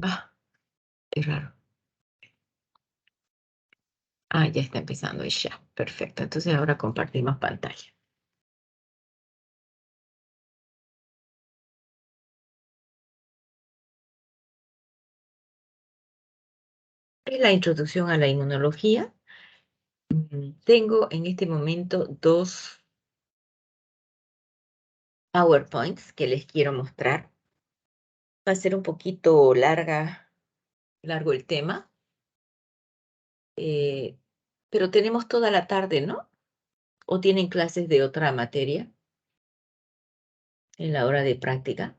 Ah, qué raro. Ah, ya está empezando el chat. Perfecto. Entonces ahora compartimos pantalla. Es la introducción a la inmunología. Tengo en este momento 2 PowerPoints que les quiero mostrar. Va a ser un poquito largo el tema, eh, pero tenemos toda la tarde, ¿no? ¿O tienen clases de otra materia en la hora de práctica?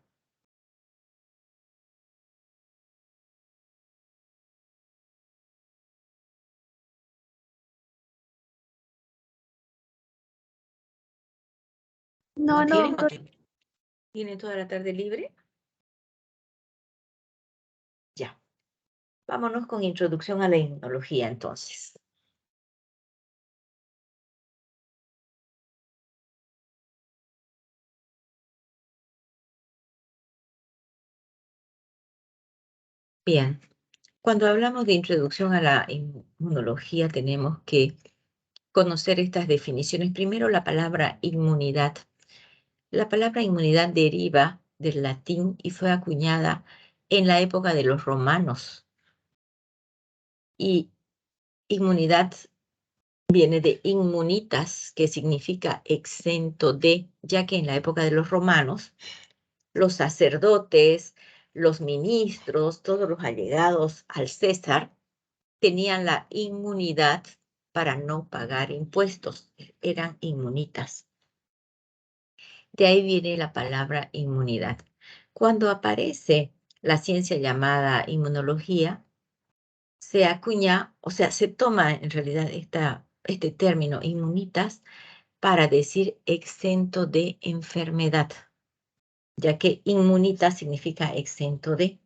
No, ¿No tienen? no. ¿Tienen toda la tarde libre? Ya. Vámonos con introducción a la inmunología entonces. Bien, cuando hablamos de introducción a la inmunología tenemos que conocer estas definiciones. Primero, la palabra inmunidad. La palabra inmunidad deriva del latín y fue acuñada en la época de los romanos. Y inmunidad viene de inmunitas, que significa exento de, ya que en la época de los romanos, los sacerdotes, los ministros, todos los allegados al César, tenían la inmunidad para no pagar impuestos. Eran inmunitas. De ahí viene la palabra inmunidad. Cuando aparece la ciencia llamada inmunología, se acuña, o sea, se toma en realidad este término inmunitas para decir exento de enfermedad, ya que inmunita significa exento de.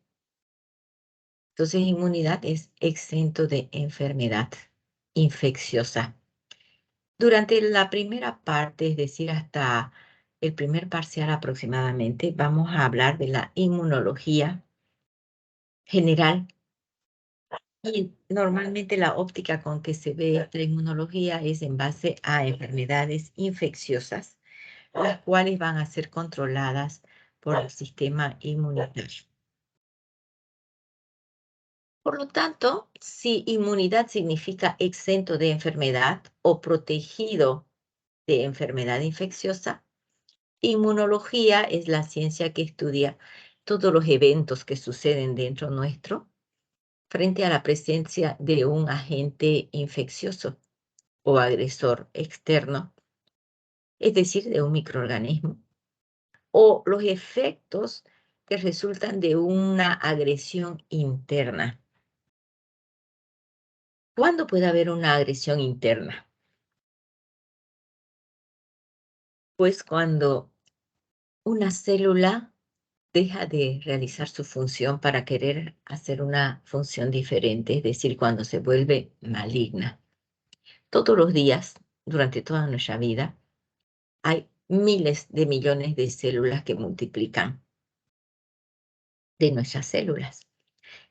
Entonces, inmunidad es exento de enfermedad infecciosa. Durante la primera parte, es decir, hasta el primer parcial aproximadamente, vamos a hablar de la inmunología general. Y normalmente la óptica con que se ve la inmunología es en base a enfermedades infecciosas, las cuales van a ser controladas por el sistema inmunitario. Por lo tanto, si inmunidad significa exento de enfermedad o protegido de enfermedad infecciosa, inmunología es la ciencia que estudia todos los eventos que suceden dentro nuestro frente a la presencia de un agente infeccioso o agresor externo, es decir, de un microorganismo, o los efectos que resultan de una agresión interna. ¿Cuándo puede haber una agresión interna? Pues cuando una célula deja de realizar su función para querer hacer una función diferente, es decir, cuando se vuelve maligna. Todos los días, durante toda nuestra vida, hay miles de millones de células que multiplican de nuestras células.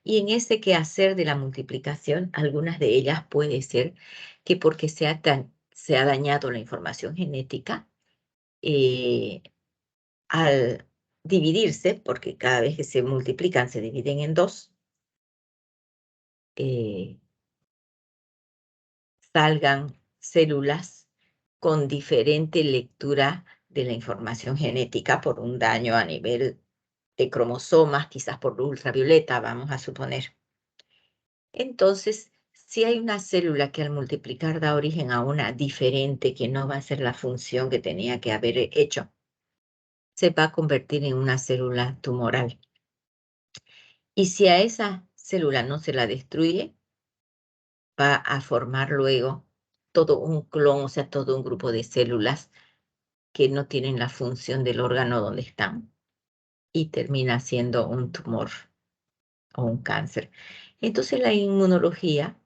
Y en ese quehacer de la multiplicación, algunas de ellas puede ser que porque se ha dañado la información genética, al dividirse, porque cada vez que se multiplican se dividen en 2, salgan células con diferente lectura de la información genética por un daño a nivel de cromosomas, quizás por ultravioleta, vamos a suponer. Entonces, si hay una célula que al multiplicar da origen a una diferente que no va a hacer la función que tenía que haber hecho, se va a convertir en una célula tumoral. Y si a esa célula no se la destruye, va a formar luego todo un clon, o sea, todo un grupo de células que no tienen la función del órgano donde están y termina siendo un tumor o un cáncer. Entonces la inmunología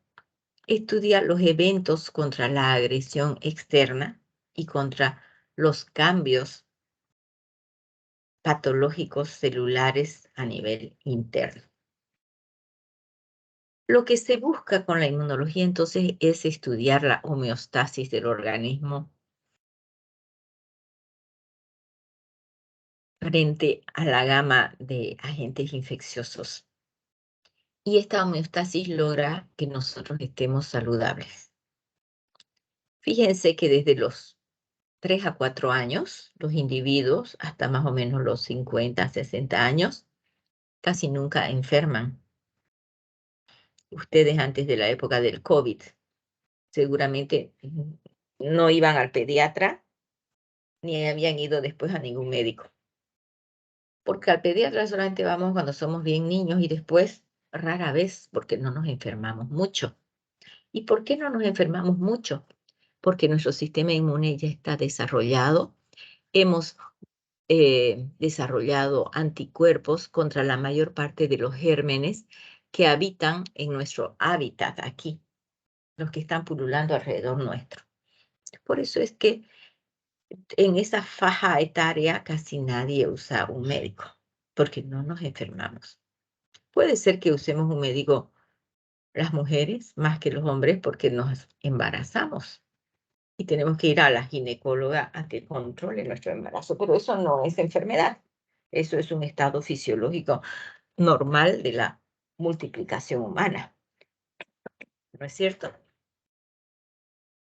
estudia los eventos contra la agresión externa y contra los cambios patológicos celulares a nivel interno. Lo que se busca con la inmunología entonces es estudiar la homeostasis del organismo frente a la gama de agentes infecciosos. Y esta homeostasis logra que nosotros estemos saludables. Fíjense que desde los 3 a 4 años, los individuos, hasta más o menos los 50, 60 años, casi nunca enferman. Ustedes antes de la época del COVID, seguramente no iban al pediatra ni habían ido después a ningún médico. Porque al pediatra solamente vamos cuando somos bien niños y después rara vez porque no nos enfermamos mucho. ¿Y por qué no nos enfermamos mucho? Porque nuestro sistema inmune ya está desarrollado. Hemos desarrollado anticuerpos contra la mayor parte de los gérmenes que habitan en nuestro hábitat aquí, los que están pululando alrededor nuestro. Por eso es que en esa faja etaria casi nadie usa un médico, porque no nos enfermamos. Puede ser que usemos un médico las mujeres más que los hombres porque nos embarazamos y tenemos que ir a la ginecóloga a que controle nuestro embarazo, pero eso no es enfermedad. Eso es un estado fisiológico normal de la multiplicación humana, ¿no es cierto?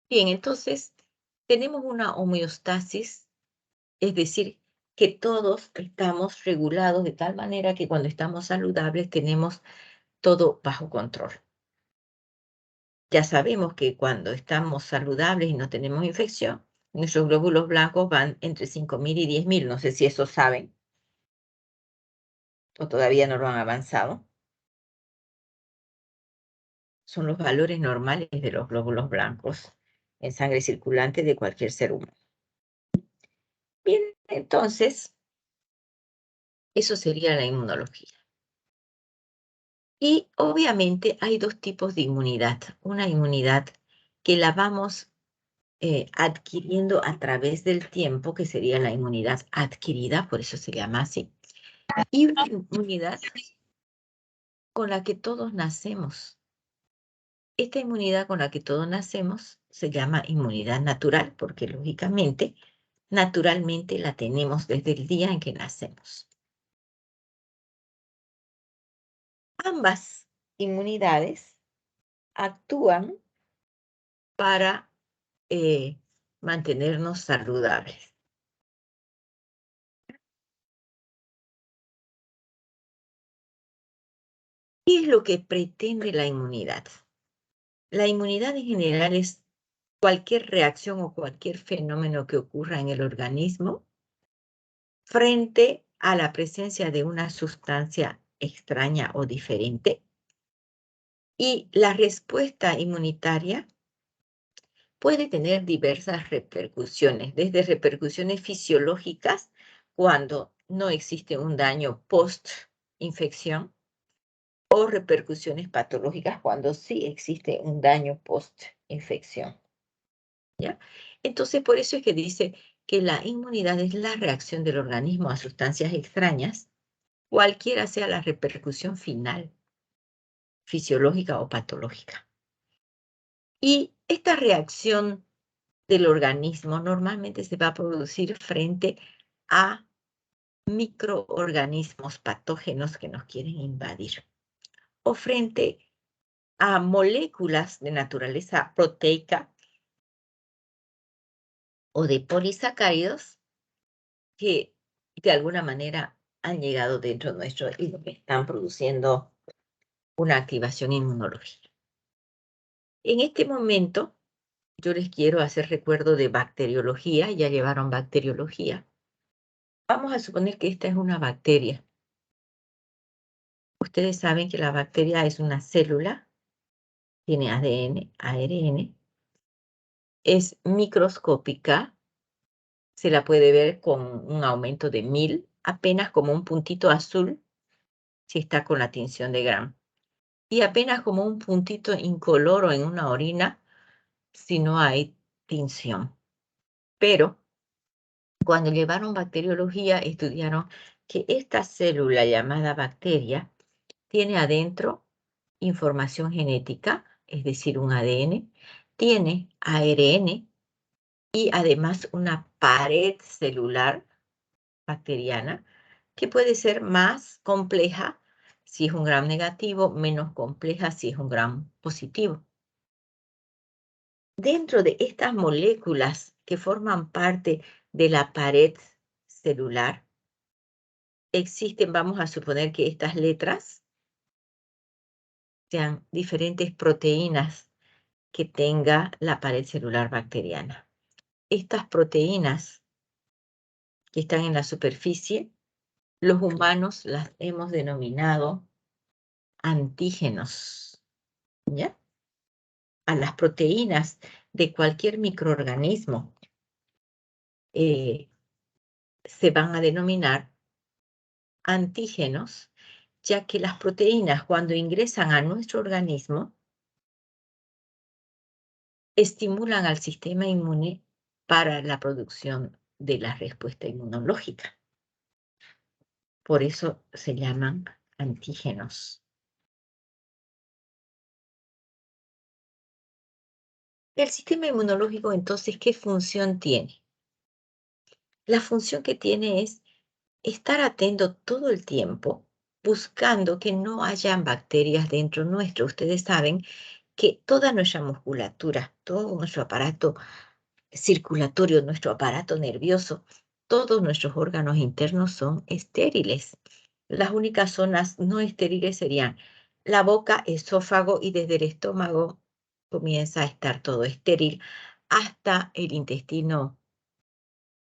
Bien, entonces tenemos una homeostasis, es decir, que todos estamos regulados de tal manera que cuando estamos saludables tenemos todo bajo control. Ya sabemos que cuando estamos saludables y no tenemos infección, nuestros glóbulos blancos van entre 5.000 y 10.000. No sé si eso saben o todavía no lo han avanzado. Son los valores normales de los glóbulos blancos en sangre circulante de cualquier ser humano. Bien, entonces, eso sería la inmunología. Y obviamente hay dos tipos de inmunidad. Una inmunidad que la vamos adquiriendo a través del tiempo, que sería la inmunidad adquirida, por eso se llama así, y una inmunidad con la que todos nacemos. Esta inmunidad con la que todos nacemos se llama inmunidad natural, porque lógicamente, naturalmente la tenemos desde el día en que nacemos. Ambas inmunidades actúan para mantenernos saludables. ¿Qué es lo que pretende la inmunidad? La inmunidad en general es cualquier reacción o cualquier fenómeno que ocurra en el organismo frente a la presencia de una sustancia extraña o diferente. Y la respuesta inmunitaria puede tener diversas repercusiones, desde repercusiones fisiológicas, cuando no existe un daño post-infección, o repercusiones patológicas, cuando sí existe un daño post-infección. ¿Ya? Entonces, por eso es que dice que la inmunidad es la reacción del organismo a sustancias extrañas, cualquiera sea la repercusión final, fisiológica o patológica. Y esta reacción del organismo normalmente se va a producir frente a microorganismos patógenos que nos quieren invadir o frente a moléculas de naturaleza proteica o de polisacáridos que de alguna manera han llegado dentro nuestro y están produciendo una activación inmunológica. En este momento, yo les quiero hacer recuerdo de bacteriología, ya llevaron bacteriología. Vamos a suponer que esta es una bacteria. Ustedes saben que la bacteria es una célula, tiene ADN, ARN, es microscópica, se la puede ver con un aumento de 1000, apenas como un puntito azul si está con la tinción de Gram, y apenas como un puntito incoloro en una orina si no hay tinción. Pero cuando llevaron bacteriología, estudiaron que esta célula llamada bacteria tiene adentro información genética, es decir, un ADN, tiene ARN y además una pared celular bacteriana que puede ser más compleja si es un gram negativo, menos compleja si es un gram positivo. Dentro de estas moléculas que forman parte de la pared celular, existen, vamos a suponer que estas letras sean diferentes proteínas que tenga la pared celular bacteriana. Estas proteínas que están en la superficie, los humanos las hemos denominado antígenos, ¿ya? A las proteínas de cualquier microorganismo se van a denominar antígenos, ya que las proteínas cuando ingresan a nuestro organismo estimulan al sistema inmune para la producción de la respuesta inmunológica. Por eso se llaman antígenos. El sistema inmunológico, entonces, ¿qué función tiene? La función que tiene es estar atento todo el tiempo, buscando que no hayan bacterias dentro nuestro. Ustedes saben que toda nuestra musculatura, todo nuestro aparato circulatorio, nuestro aparato nervioso, todos nuestros órganos internos son estériles. Las únicas zonas no estériles serían la boca, esófago y desde el estómago comienza a estar todo estéril hasta el intestino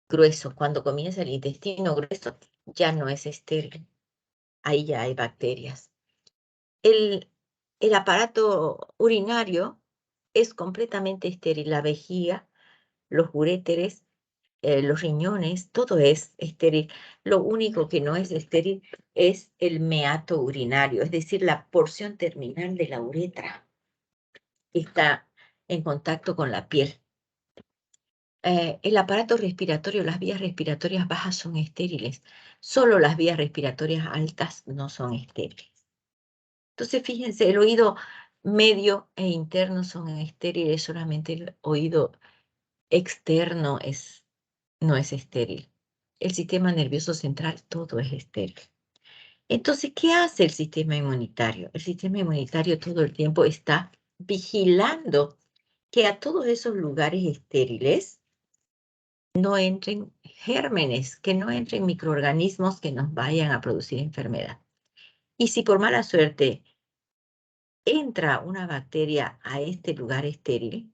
grueso. Cuando comienza el intestino grueso ya no es estéril. Ahí ya hay bacterias. El aparato urinario es completamente estéril. La vejiga, los uréteres, los riñones, todo es estéril. Lo único que no es estéril es el meato urinario, es decir, la porción terminal de la uretra que está en contacto con la piel. El aparato respiratorio, las vías respiratorias bajas son estériles. Solo las vías respiratorias altas no son estériles. Entonces, fíjense, el oído medio e interno son estériles, solamente el oído externo no es estéril. El sistema nervioso central, todo es estéril. Entonces, ¿qué hace el sistema inmunitario? El sistema inmunitario todo el tiempo está vigilando que a todos esos lugares estériles no entren gérmenes, que no entren microorganismos que nos vayan a producir enfermedad. Y si por mala suerte entra una bacteria a este lugar estéril,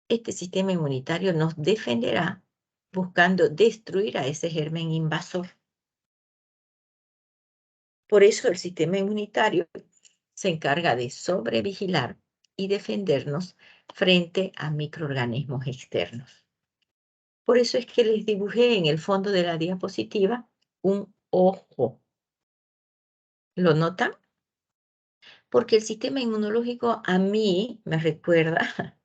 este sistema inmunitario nos defenderá buscando destruir a ese germen invasor. Por eso el sistema inmunitario se encarga de sobrevigilar y defendernos frente a microorganismos externos. Por eso es que les dibujé en el fondo de la diapositiva un ojo. ¿Lo notan? Porque el sistema inmunológico a mí me recuerda,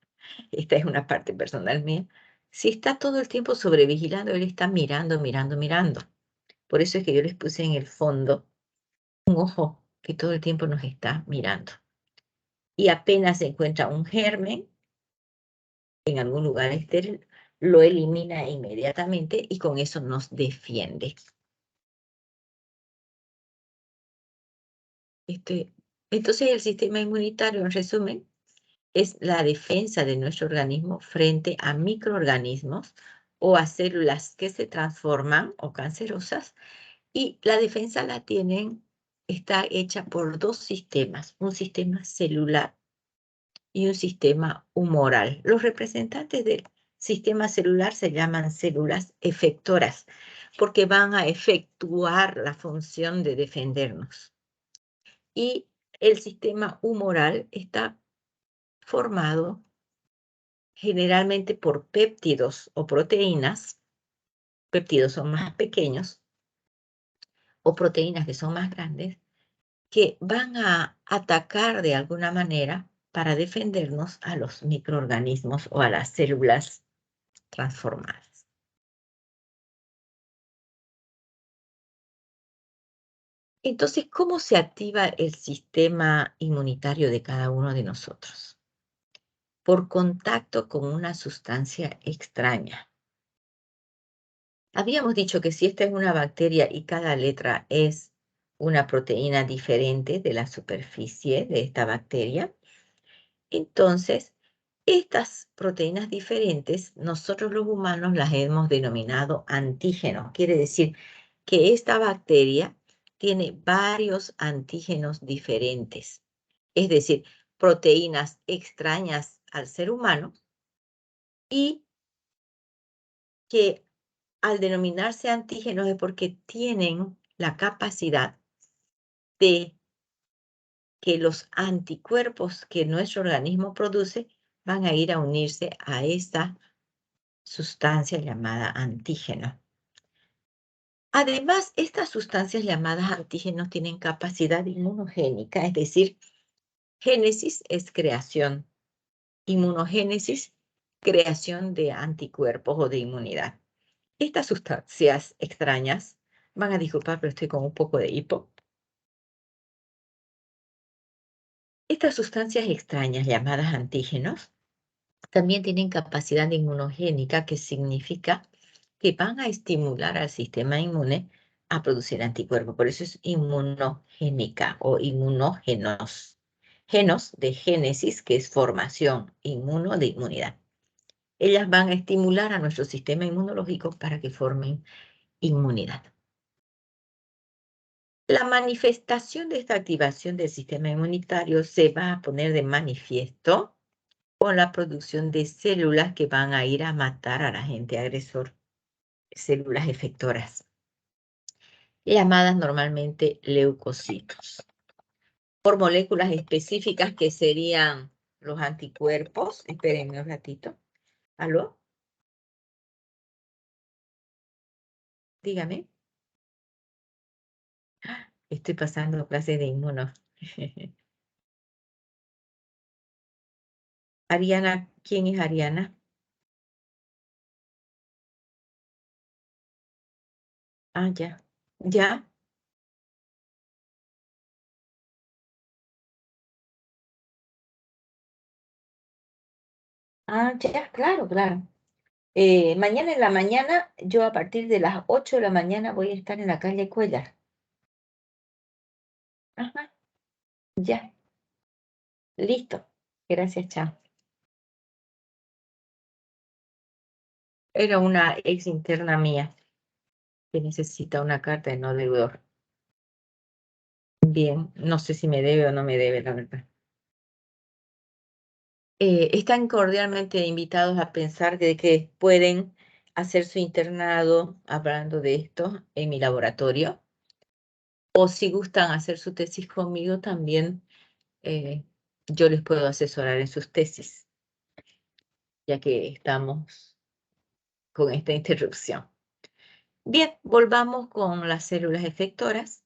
esta es una parte personal mía, si está todo el tiempo sobrevigilando, él está mirando, mirando, mirando. Por eso es que yo les puse en el fondo un ojo que todo el tiempo nos está mirando. Y apenas se encuentra un germen en algún lugar estéril, lo elimina inmediatamente y con eso nos defiende. Entonces el sistema inmunitario, en resumen, es la defensa de nuestro organismo frente a microorganismos o a células que se transforman o cancerosas. Y la defensa está hecha por dos sistemas, un sistema celular y un sistema humoral. Los representantes del sistema celular se llaman células efectoras porque van a efectuar la función de defendernos. Y el sistema humoral está formado generalmente por péptidos o proteínas. Péptidos son más pequeños o proteínas que son más grandes que van a atacar de alguna manera para defendernos a los microorganismos o a las células transformadas. Entonces, ¿cómo se activa el sistema inmunitario de cada uno de nosotros? Por contacto con una sustancia extraña. Habíamos dicho que si esta es una bacteria y cada letra es una proteína diferente de la superficie de esta bacteria, entonces estas proteínas diferentes nosotros los humanos las hemos denominado antígenos. Quiere decir que esta bacteria tiene varios antígenos diferentes, es decir, proteínas extrañas al ser humano y que al denominarse antígenos es porque tienen la capacidad de que los anticuerpos que nuestro organismo produce van a ir a unirse a esta sustancia llamada antígeno. Además, estas sustancias llamadas antígenos tienen capacidad inmunogénica, es decir, génesis es creación, inmunogénesis, creación de anticuerpos o de inmunidad. Estas sustancias extrañas, van a disculpar, pero estoy con un poco de hipo. Estas sustancias extrañas llamadas antígenos también tienen capacidad inmunogénica, que significa que van a estimular al sistema inmune a producir anticuerpos. Por eso es inmunogénica o inmunógenos. Genos de génesis, que es formación, inmuno de inmunidad. Ellas van a estimular a nuestro sistema inmunológico para que formen inmunidad. La manifestación de esta activación del sistema inmunitario se va a poner de manifiesto con la producción de células que van a ir a matar al agente agresor, células efectoras, llamadas normalmente leucocitos, por moléculas específicas que serían los anticuerpos. Espérenme un ratito. ¿Aló? Dígame. Estoy pasando clases de inmuno. Ariana, ¿quién es Ariana? Ah, ya. ¿Ya? Ah, ya, claro, claro. Mañana en la mañana, yo a partir de las 8 de la mañana voy a estar en la calle Cuellar. Ajá, ya, listo. Gracias, chao. Era una ex interna mía que necesita una carta de no deudor. Bien, no sé si me debe o no me debe, la verdad. Están cordialmente invitados a pensar de que pueden hacer su internado hablando de esto en mi laboratorio. O si gustan hacer su tesis conmigo, también yo les puedo asesorar en sus tesis, ya que estamos con esta interrupción. Bien, volvamos con las células efectoras.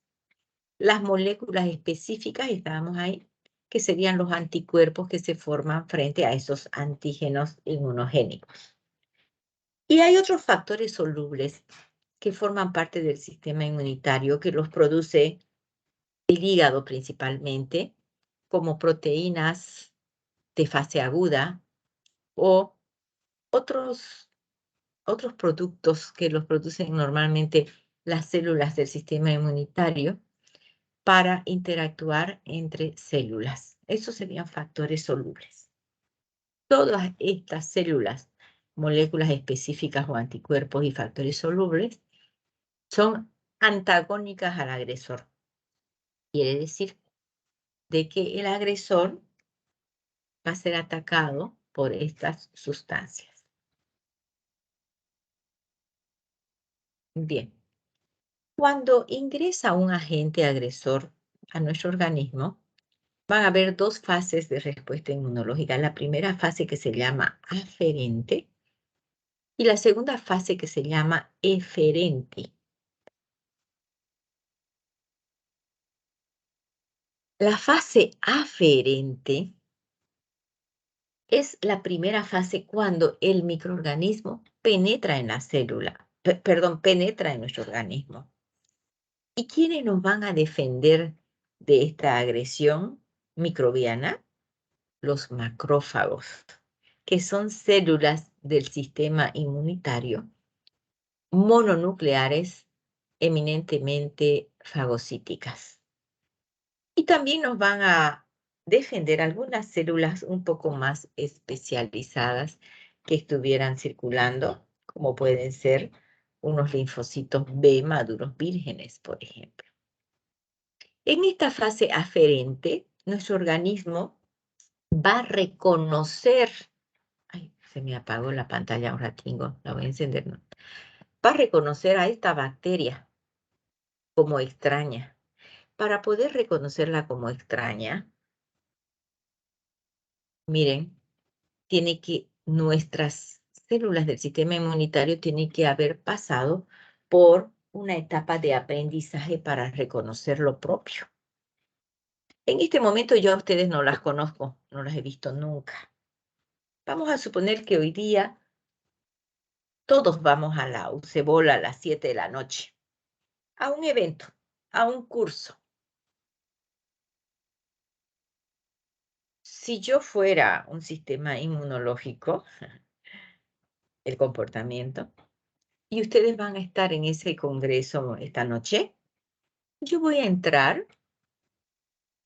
Las moléculas específicas, estábamos ahí, que serían los anticuerpos que se forman frente a esos antígenos inmunogénicos. Y hay otros factores solubles que forman parte del sistema inmunitario, que los produce el hígado principalmente, como proteínas de fase aguda o otros productos que los producen normalmente las células del sistema inmunitario para interactuar entre células. Esos serían factores solubles. Todas estas células, moléculas específicas o anticuerpos y factores solubles son antagónicas al agresor. Quiere decir de que el agresor va a ser atacado por estas sustancias. Bien, cuando ingresa un agente agresor a nuestro organismo, van a haber dos fases de respuesta inmunológica. La primera fase, que se llama aferente, y la segunda fase, que se llama eferente. La fase aferente es la primera fase cuando el microorganismo penetra en la célula, perdón, penetra en nuestro organismo. ¿Y quiénes nos van a defender de esta agresión microbiana? Los macrófagos, que son células del sistema inmunitario mononucleares eminentemente fagocíticas. Y también nos van a defender algunas células un poco más especializadas que estuvieran circulando, como pueden ser unos linfocitos B maduros vírgenes, por ejemplo. En esta fase aferente, nuestro organismo va a reconocer, ay, se me apagó la pantalla, ahora tengo, la voy a encender, ¿no? Va a reconocer a esta bacteria como extraña. Para poder reconocerla como extraña, miren, tiene que nuestras células del sistema inmunitario tienen que haber pasado por una etapa de aprendizaje para reconocer lo propio. En este momento yo a ustedes no las conozco, no las he visto nunca. Vamos a suponer que hoy día todos vamos a la UCEBOL a las 7 de la noche, a un evento, a un curso. Si yo fuera un sistema inmunológico, el comportamiento, y ustedes van a estar en ese congreso esta noche, yo voy a entrar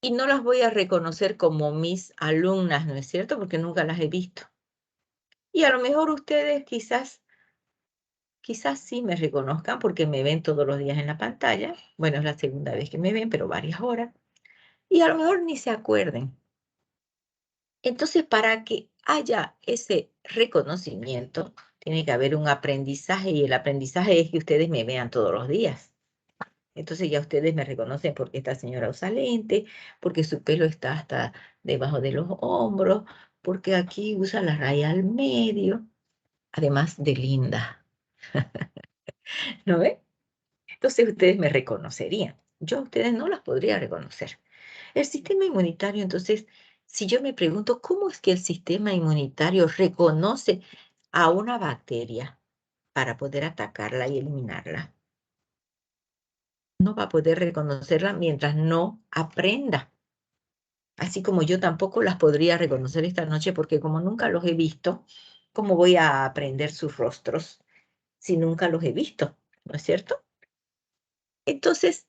y no las voy a reconocer como mis alumnas, ¿no es cierto? Porque nunca las he visto. Y a lo mejor ustedes quizás sí me reconozcan porque me ven todos los días en la pantalla. Bueno, es la segunda vez que me ven, pero varias horas. Y a lo mejor ni se acuerden. Entonces, para que haya ese reconocimiento, tiene que haber un aprendizaje y el aprendizaje es que ustedes me vean todos los días. Entonces ya ustedes me reconocen porque esta señora usa lente, porque su pelo está hasta debajo de los hombros, porque aquí usa la raya al medio, además de linda, ¿no ve? Entonces ustedes me reconocerían. Yo a ustedes no las podría reconocer. El sistema inmunitario, entonces, si yo me pregunto, ¿cómo es que el sistema inmunitario reconoce a una bacteria para poder atacarla y eliminarla? No va a poder reconocerla mientras no aprenda. Así como yo tampoco las podría reconocer esta noche porque como nunca los he visto, ¿cómo voy a aprender sus rostros si nunca los he visto? ¿No es cierto? Entonces,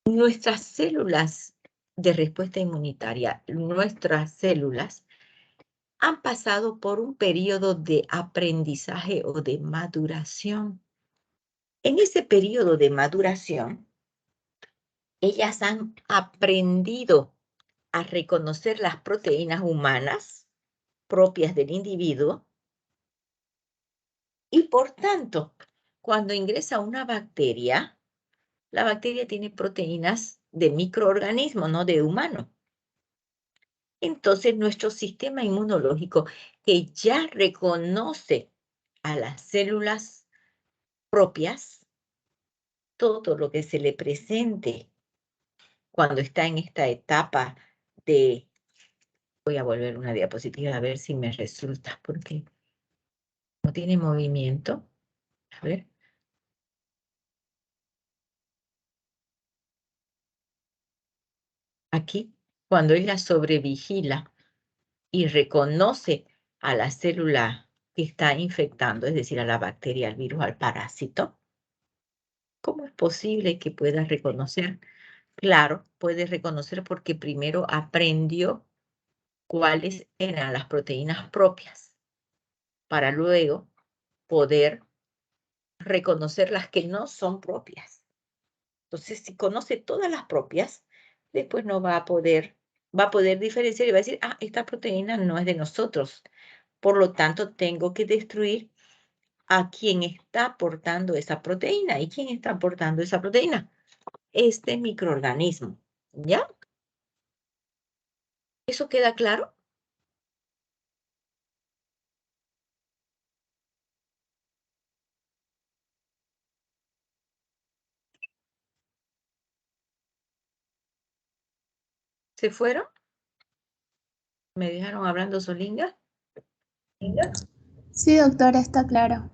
nuestras células de respuesta inmunitaria, nuestras células han pasado por un periodo de aprendizaje o de maduración. En ese periodo de maduración, ellas han aprendido a reconocer las proteínas humanas propias del individuo y por tanto, cuando ingresa una bacteria, la bacteria tiene proteínas de microorganismo, no de humano. Entonces, nuestro sistema inmunológico, que ya reconoce a las células propias, todo lo que se le presente cuando está en esta etapa de, voy a volver una diapositiva a ver si me resulta, porque no tiene movimiento. A ver. Aquí, cuando ella sobrevigila y reconoce a la célula que está infectando, es decir, a la bacteria, al virus, al parásito, ¿cómo es posible que pueda reconocer? Claro, puede reconocer porque primero aprendió cuáles eran las proteínas propias para luego poder reconocer las que no son propias. Entonces, si conoce todas las propias, después no va a poder diferenciar y va a decir, ah, esta proteína no es de nosotros. Por lo tanto, tengo que destruir a quien está aportando esa proteína. ¿Y quién está aportando esa proteína? Este microorganismo. ¿Ya? ¿Eso queda claro? ¿Se fueron? ¿Me dejaron hablando solinga? Sí, doctora, está claro.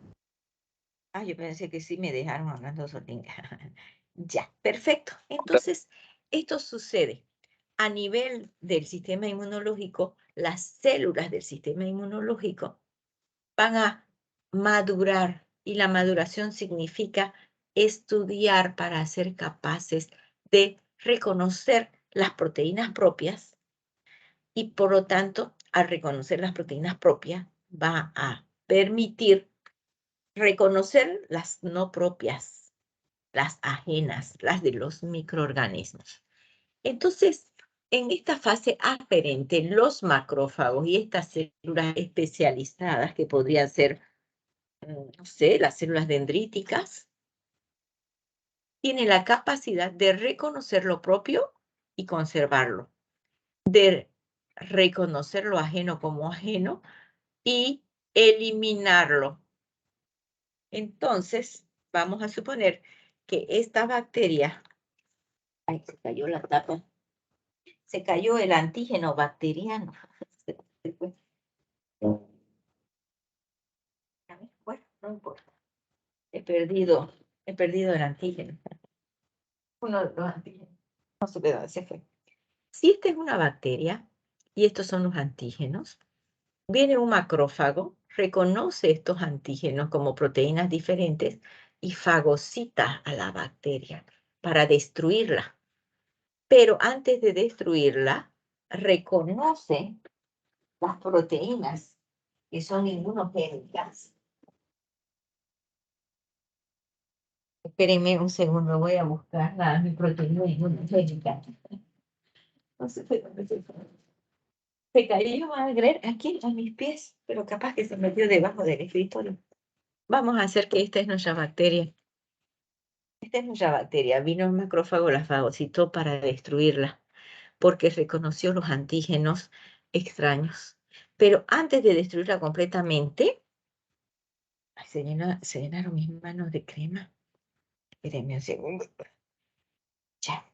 Ah, yo pensé que sí me dejaron hablando solita. Ya, perfecto. Entonces, esto sucede a nivel del sistema inmunológico. Las células del sistema inmunológico van a madurar, y la maduración significa estudiar para ser capaces de reconocer las proteínas propias, y por lo tanto, al reconocer las proteínas propias, va a permitir reconocer las no propias, las ajenas, las de los microorganismos. Entonces, en esta fase aferente, los macrófagos y estas células especializadas, que podrían ser, no sé, las células dendríticas, tienen la capacidad de reconocer lo propio y conservarlo, de reconocer lo ajeno como ajeno y eliminarlo. Entonces, vamos a suponer que esta bacteria, ay, se cayó la tapa, se cayó el antígeno bacteriano. Se fue. Bueno, no importa. He perdido el antígeno. Uno de los antígenos. No sé de dónde se fue. Si esta es una bacteria y estos son los antígenos, viene un macrófago, reconoce estos antígenos como proteínas diferentes y fagocita a la bacteria para destruirla. Pero antes de destruirla, reconoce las proteínas que son inmunogénicas. Espérenme un segundo, voy a buscar mi proteína inmunogénica. No sé de dónde se fue. Se cayó Margaret aquí a mis pies, pero capaz que se metió debajo del escritorio. Vamos a hacer que esta es nuestra bacteria. Esta es nuestra bacteria. Vino el macrófago, la fagocitó para destruirla, porque reconoció los antígenos extraños. Pero antes de destruirla completamente, ay, se llenaron mis manos de crema. Espérenme un segundo. Ya.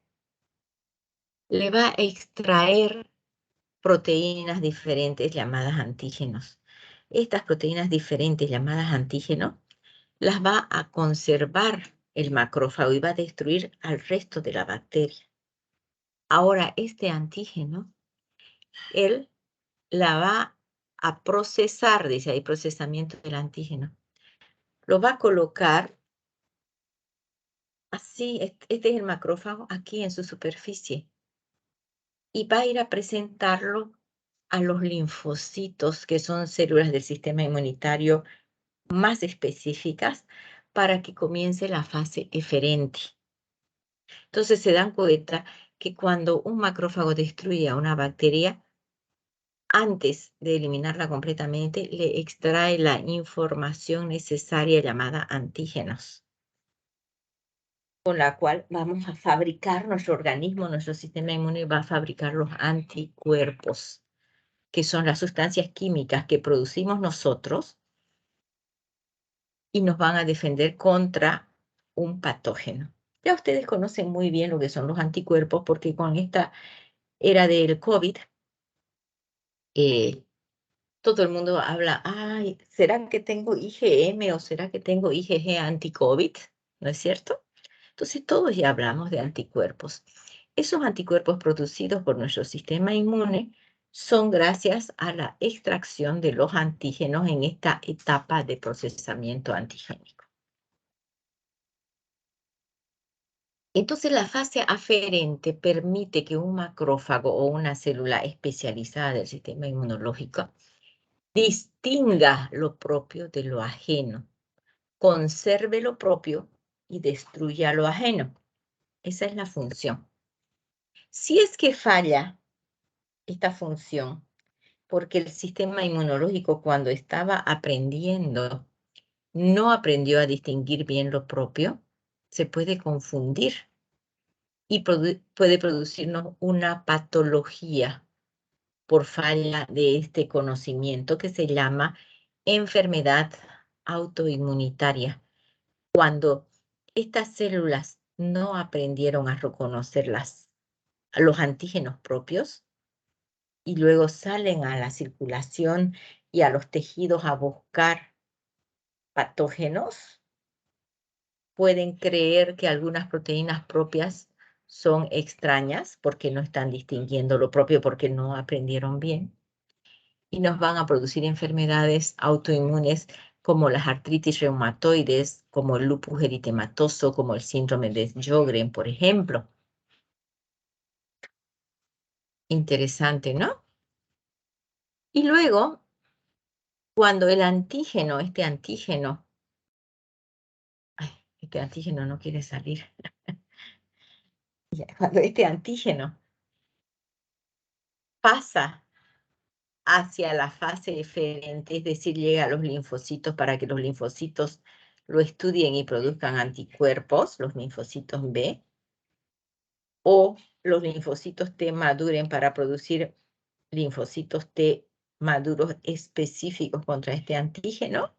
Le va a extraer proteínas diferentes llamadas antígenos. Estas proteínas diferentes llamadas antígenos las va a conservar el macrófago y va a destruir al resto de la bacteria. Ahora, este antígeno, él la va a procesar, dice ahí, procesamiento del antígeno. Lo va a colocar así, este es el macrófago, aquí en su superficie, y va a ir a presentarlo a los linfocitos, que son células del sistema inmunitario más específicas, para que comience la fase eferente. Entonces se dan cuenta que cuando un macrófago destruye a una bacteria, antes de eliminarla completamente, le extrae la información necesaria llamada antígenos, con la cual vamos a fabricar nuestro organismo, nuestro sistema inmune va a fabricar los anticuerpos, que son las sustancias químicas que producimos nosotros y nos van a defender contra un patógeno. Ya ustedes conocen muy bien lo que son los anticuerpos, porque con esta era del COVID, todo el mundo habla, ay, ¿será que tengo IgM o será que tengo IgG anti-COVID? ¿No es cierto? Entonces todos ya hablamos de anticuerpos. Esos anticuerpos producidos por nuestro sistema inmune son gracias a la extracción de los antígenos en esta etapa de procesamiento antigénico. Entonces la fase aferente permite que un macrófago o una célula especializada del sistema inmunológico distinga lo propio de lo ajeno, conserve lo propio y destruya lo ajeno. Esa es la función. Si es que falla esta función, porque el sistema inmunológico, cuando estaba aprendiendo, no aprendió a distinguir bien lo propio, se puede confundir y puede producirnos una patología por falla de este conocimiento, que se llama enfermedad autoinmunitaria. Cuando estas células no aprendieron a reconocer los antígenos propios y luego salen a la circulación y a los tejidos a buscar patógenos, pueden creer que algunas proteínas propias son extrañas porque no están distinguiendo lo propio, porque no aprendieron bien, y nos van a producir enfermedades autoinmunes como las artritis reumatoides, como el lupus eritematoso, como el síndrome de Sjögren, por ejemplo. Interesante, ¿no? Y luego, cuando el antígeno, este antígeno no quiere salir. Cuando este antígeno pasa hacia la fase eferente, es decir, llega a los linfocitos para que los linfocitos lo estudien y produzcan anticuerpos, los linfocitos B, o los linfocitos T maduren para producir linfocitos T maduros específicos contra este antígeno,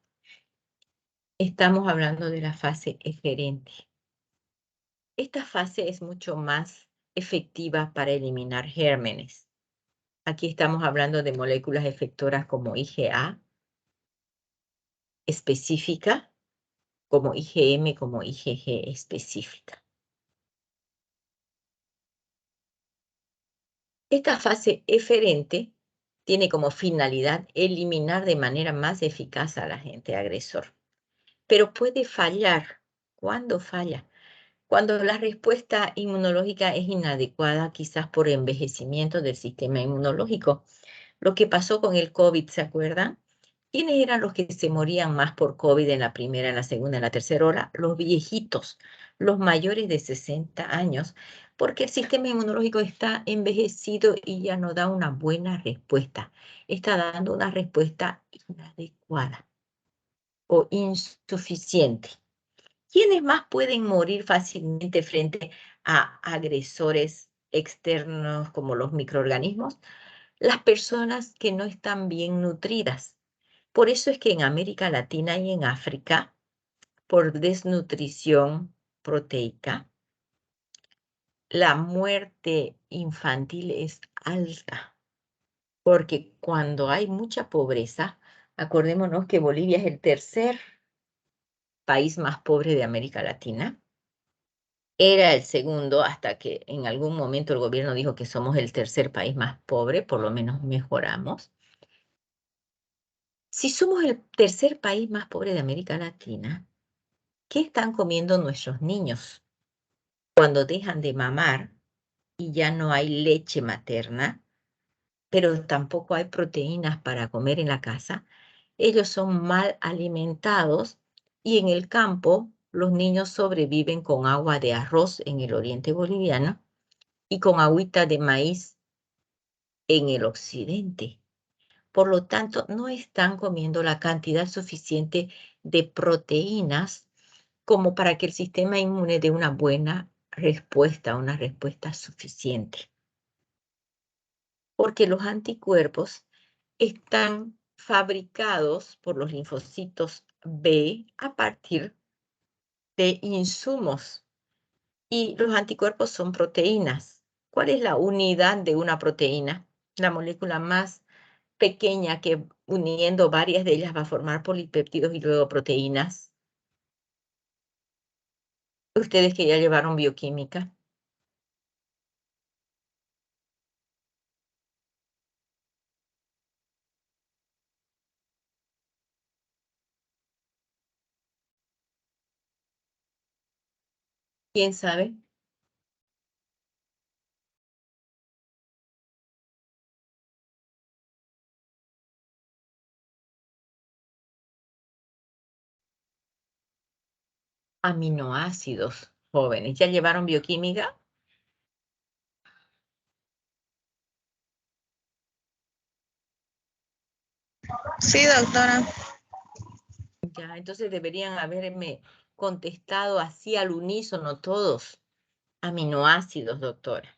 estamos hablando de la fase eferente. Esta fase es mucho más efectiva para eliminar gérmenes. Aquí estamos hablando de moléculas efectoras como IgA, específica, como IgM, como IgG, específica. Esta fase eferente tiene como finalidad eliminar de manera más eficaz al agente agresor, pero puede fallar. ¿Cuándo falla? Cuando la respuesta inmunológica es inadecuada, quizás por envejecimiento del sistema inmunológico. Lo que pasó con el COVID, ¿se acuerdan? ¿Quiénes eran los que se morían más por COVID en la primera, en la segunda, en la tercera hora? Los viejitos, los mayores de 60 años, porque el sistema inmunológico está envejecido y ya no da una buena respuesta. Está dando una respuesta inadecuada o insuficiente. ¿Quiénes más pueden morir fácilmente frente a agresores externos como los microorganismos? Las personas que no están bien nutridas. Por eso es que en América Latina y en África, por desnutrición proteica, la muerte infantil es alta, porque cuando hay mucha pobreza, acordémonos que Bolivia es el tercer país más pobre de América Latina. Era el segundo hasta que en algún momento el gobierno dijo que somos el tercer país más pobre, por lo menos mejoramos. Si somos el tercer país más pobre de América Latina, ¿qué están comiendo nuestros niños cuando dejan de mamar y ya no hay leche materna, pero tampoco hay proteínas para comer en la casa? Ellos son mal alimentados y en el campo los niños sobreviven con agua de arroz en el oriente boliviano y con agüita de maíz en el occidente. Por lo tanto, no están comiendo la cantidad suficiente de proteínas como para que el sistema inmune dé una buena respuesta, una respuesta suficiente. Porque los anticuerpos están fabricados por los linfocitos B a partir de insumos. Y los anticuerpos son proteínas. ¿Cuál es la unidad de una proteína? La molécula más pequeña que uniendo varias de ellas va a formar polipéptidos y luego proteínas. Ustedes que ya llevaron bioquímica. ¿Quién sabe? Aminoácidos jóvenes. ¿Ya llevaron bioquímica? Sí, doctora. Ya, entonces deberían haberme contestado así al unísono todos. Aminoácidos, doctora.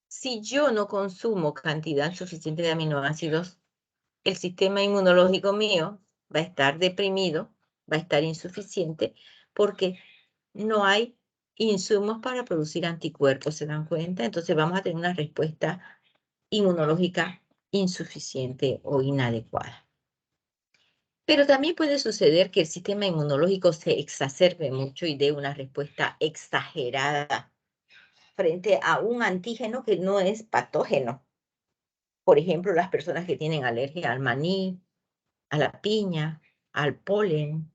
Si yo no consumo cantidad suficiente de aminoácidos, el sistema inmunológico mío va a estar deprimido, va a estar insuficiente, porque no hay insumos para producir anticuerpos, ¿se dan cuenta? Entonces vamos a tener una respuesta inmunológica insuficiente o inadecuada. Pero también puede suceder que el sistema inmunológico se exacerbe mucho y dé una respuesta exagerada frente a un antígeno que no es patógeno. Por ejemplo, las personas que tienen alergia al maní, a la piña, al polen.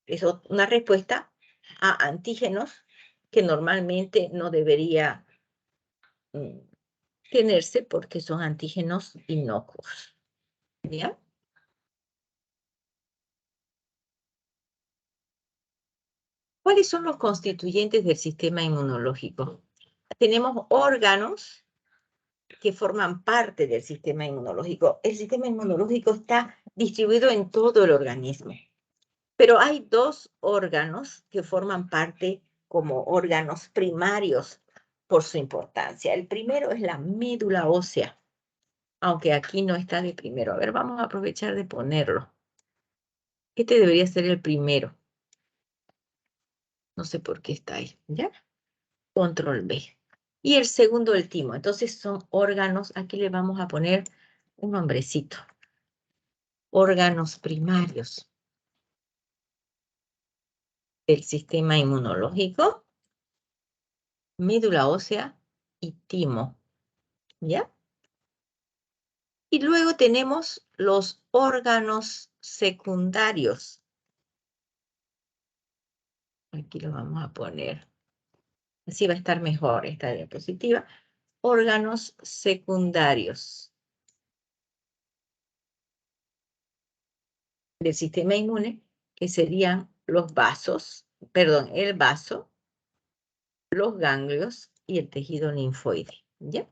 Es una respuesta a antígenos que normalmente no debería tenerse porque son antígenos inocuos. ¿Ya? ¿Cuáles son los constituyentes del sistema inmunológico? Tenemos órganos que forman parte del sistema inmunológico. El sistema inmunológico está distribuido en todo el organismo, pero hay dos órganos que forman parte como órganos primarios por su importancia. El primero es la médula ósea, aunque aquí no está de primero. A ver, vamos a aprovechar de ponerlo. Este debería ser el primero. No sé por qué está ahí, ¿ya? Control B. Y el segundo, el timo. Entonces son órganos, aquí le vamos a poner un nombrecito. Órganos primarios del sistema inmunológico, médula ósea y timo, ¿ya? Y luego tenemos los órganos secundarios. Aquí lo vamos a poner. Así va a estar mejor esta diapositiva. Órganos secundarios del sistema inmune, que serían los vasos, perdón, el vaso, los ganglios y el tejido linfoide, ¿ya?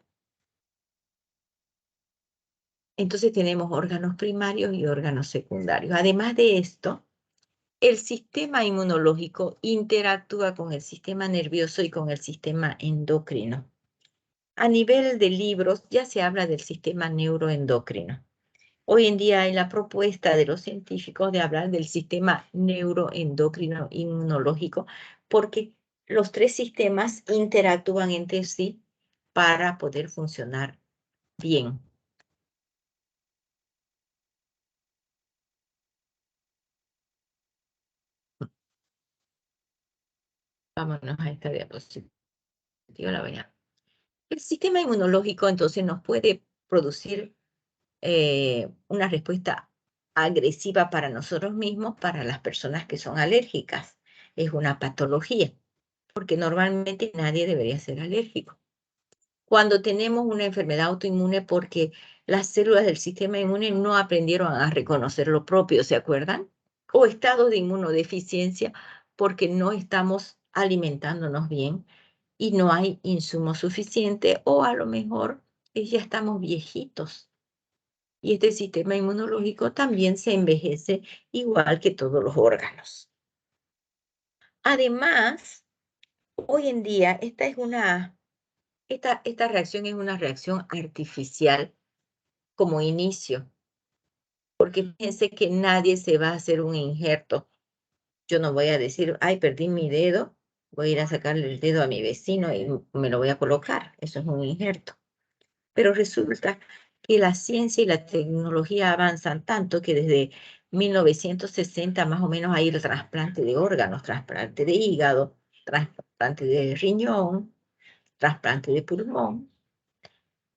Entonces tenemos órganos primarios y órganos secundarios. Además de esto, el sistema inmunológico interactúa con el sistema nervioso y con el sistema endocrino. A nivel de libros ya se habla del sistema neuroendocrino. Hoy en día hay la propuesta de los científicos de hablar del sistema neuroendocrino inmunológico porque los tres sistemas interactúan entre sí para poder funcionar bien. Vámonos a esta diapositiva. El sistema inmunológico entonces nos puede producir una respuesta agresiva para nosotros mismos, para las personas que son alérgicas. Es una patología, porque normalmente nadie debería ser alérgico. Cuando tenemos una enfermedad autoinmune porque las células del sistema inmune no aprendieron a reconocer lo propio, ¿se acuerdan? O estado de inmunodeficiencia porque no estamos alimentándonos bien y no hay insumo suficiente o a lo mejor ya estamos viejitos. Y este sistema inmunológico también se envejece igual que todos los órganos. Además, hoy en día esta reacción es una reacción artificial como inicio, porque fíjense que nadie se va a hacer un injerto. Yo no voy a decir, ay, perdí mi dedo, voy a ir a sacarle el dedo a mi vecino y me lo voy a colocar. Eso es un injerto. Pero resulta que la ciencia y la tecnología avanzan tanto que desde 1960 más o menos hay el trasplante de órganos, trasplante de hígado, trasplante de riñón, trasplante de pulmón.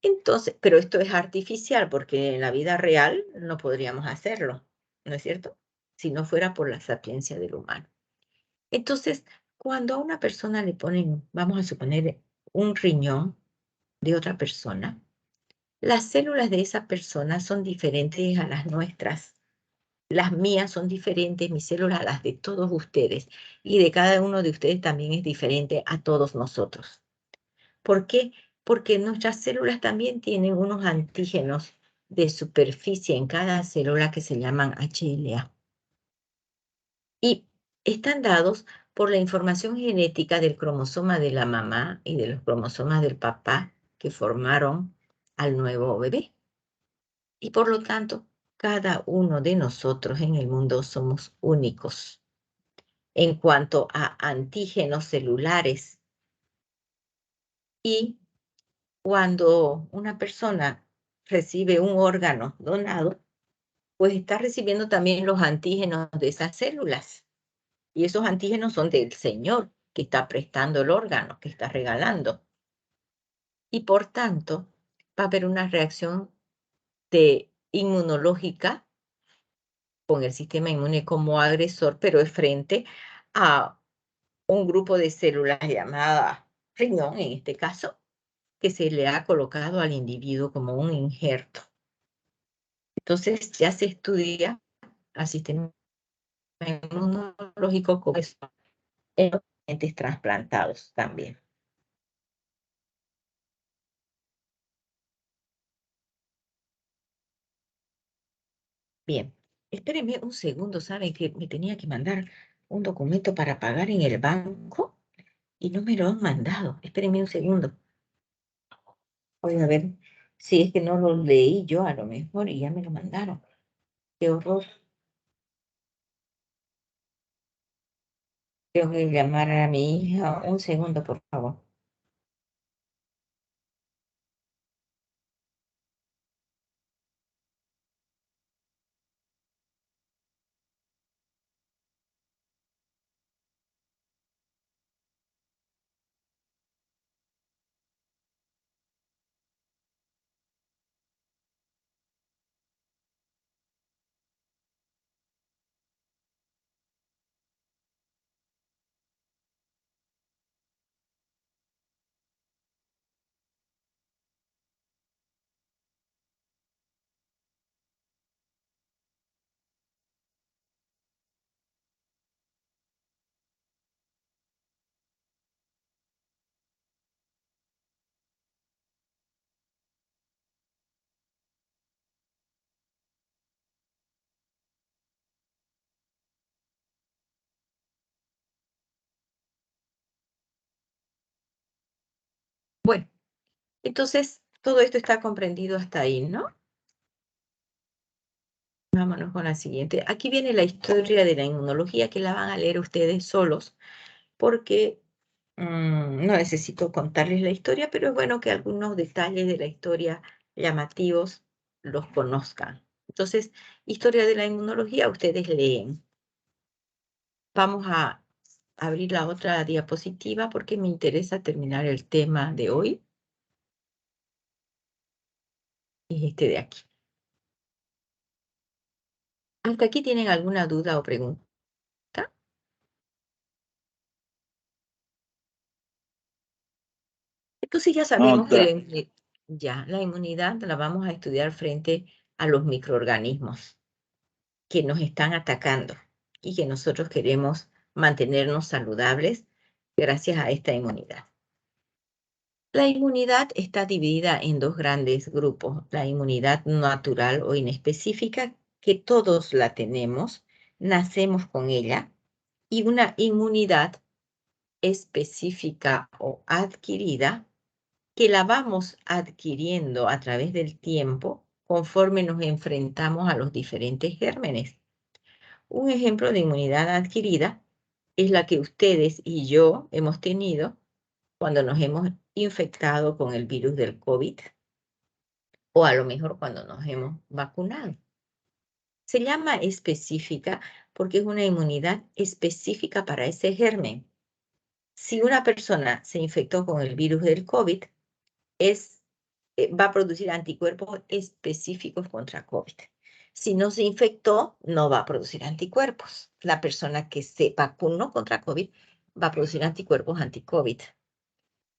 Entonces, pero esto es artificial porque en la vida real no podríamos hacerlo, ¿no es cierto? Si no fuera por la sapiencia del humano. Entonces, cuando a una persona le ponen, vamos a suponer, un riñón de otra persona, las células de esa persona son diferentes a las nuestras. Las mías son diferentes, mis células a las de todos ustedes. Y de cada uno de ustedes también es diferente a todos nosotros. ¿Por qué? Porque nuestras células también tienen unos antígenos de superficie en cada célula que se llaman HLA. Y están dados por la información genética del cromosoma de la mamá y de los cromosomas del papá que formaron al nuevo bebé. Y por lo tanto, cada uno de nosotros en el mundo somos únicos en cuanto a antígenos celulares. Y cuando una persona recibe un órgano donado, pues está recibiendo también los antígenos de esas células. Y esos antígenos son del Señor, que está prestando el órgano, que está regalando. Y por tanto, va a haber una reacción inmunológica con el sistema inmune como agresor, pero es frente a un grupo de células llamada riñón, en este caso, que se le ha colocado al individuo como un injerto. Entonces ya se estudia al sistema inmunológico con eso en los pacientes trasplantados también. Bien, espérenme un segundo, ¿saben que me tenía que mandar un documento para pagar en el banco y no me lo han mandado? Espérenme un segundo. Voy a ver si es que no lo leí yo a lo mejor y ya me lo mandaron. Qué horror. Tengo que llamar a mi hija. Un segundo, por favor. Bueno, entonces todo esto está comprendido hasta ahí, ¿no? Vámonos con la siguiente. Aquí viene la historia de la inmunología que la van a leer ustedes solos porque no necesito contarles la historia, pero es bueno que algunos detalles de la historia llamativos los conozcan. Entonces, historia de la inmunología, ustedes leen. Vamos a abrir la otra diapositiva porque me interesa terminar el tema de hoy. Es este de aquí. ¿Hasta aquí tienen alguna duda o pregunta? Entonces ya sabemos que la inmunidad la vamos a estudiar frente a los microorganismos que nos están atacando y que nosotros queremos mantenernos saludables gracias a esta inmunidad. La inmunidad está dividida en dos grandes grupos, la inmunidad natural o inespecífica, que todos la tenemos, nacemos con ella, y una inmunidad específica o adquirida, que la vamos adquiriendo a través del tiempo conforme nos enfrentamos a los diferentes gérmenes. Un ejemplo de inmunidad adquirida es la que ustedes y yo hemos tenido cuando nos hemos infectado con el virus del COVID o a lo mejor cuando nos hemos vacunado. Se llama específica porque es una inmunidad específica para ese germen. Si una persona se infectó con el virus del COVID, va a producir anticuerpos específicos contra COVID. Si no se infectó, no va a producir anticuerpos. La persona que se vacunó contra COVID va a producir anticuerpos anti-COVID.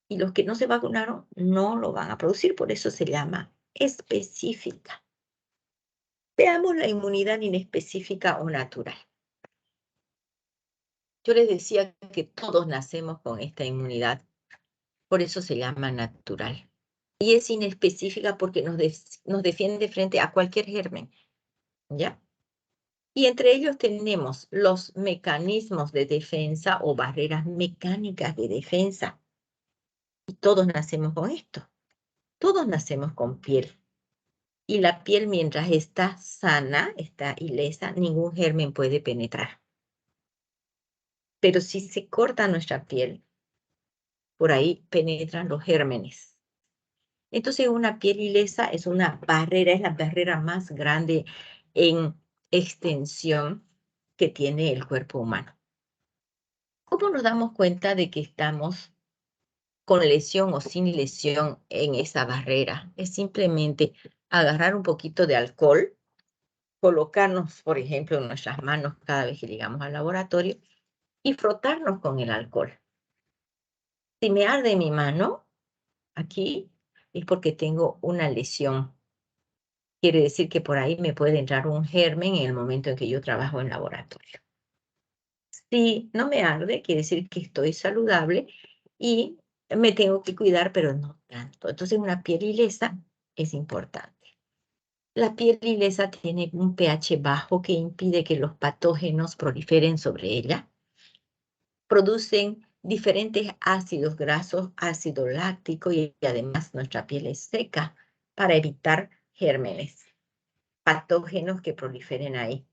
Y los que no se vacunaron no lo van a producir, por eso se llama específica. Veamos la inmunidad inespecífica o natural. Yo les decía que todos nacemos con esta inmunidad, por eso se llama natural. Y es inespecífica porque nos defiende frente a cualquier germen, ¿ya? Y entre ellos tenemos los mecanismos de defensa o barreras mecánicas de defensa. Y todos nacemos con esto. Todos nacemos con piel. Y la piel, mientras está sana, está ilesa, ningún germen puede penetrar. Pero si se corta nuestra piel, por ahí penetran los gérmenes. Entonces una piel ilesa es una barrera, es la barrera más grande en extensión que tiene el cuerpo humano. ¿Cómo nos damos cuenta de que estamos con lesión o sin lesión en esa barrera? Es simplemente agarrar un poquito de alcohol, colocarnos, por ejemplo, en nuestras manos cada vez que llegamos al laboratorio y frotarnos con el alcohol. Si me arde mi mano, aquí es porque tengo una lesión. Quiere decir que por ahí me puede entrar un germen en el momento en que yo trabajo en laboratorio. Si no me arde, quiere decir que estoy saludable y me tengo que cuidar, pero no tanto. Entonces, una piel ilesa es importante. La piel ilesa tiene un pH bajo que impide que los patógenos proliferen sobre ella. Producen diferentes ácidos grasos, ácido láctico y además nuestra piel es seca para evitar gérmenes, patógenos que proliferen ahí.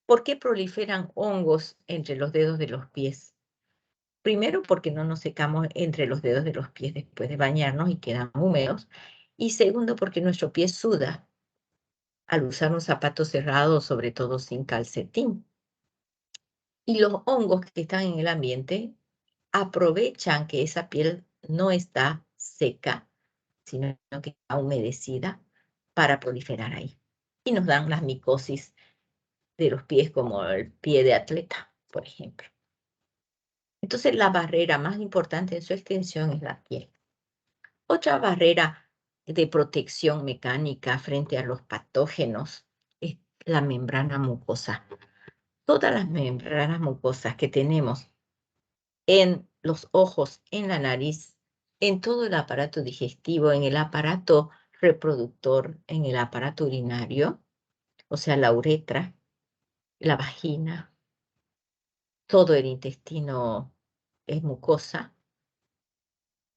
¿Por qué proliferan hongos entre los dedos de los pies? Primero, porque no nos secamos entre los dedos de los pies después de bañarnos y quedan húmedos. Y segundo, porque nuestro pie suda al usar un zapato cerrado, sobre todo sin calcetín. Y los hongos que están en el ambiente aprovechan que esa piel no está seca, sino que está humedecida para proliferar ahí. Y nos dan las micosis de los pies como el pie de atleta, por ejemplo. Entonces, la barrera más importante en su extensión es la piel. Otra barrera de protección mecánica frente a los patógenos es la membrana mucosa. Todas las membranas mucosas que tenemos en los ojos, en la nariz, en todo el aparato digestivo, en el aparato reproductor, en el aparato urinario, o sea, la uretra, la vagina, todo el intestino es mucosa.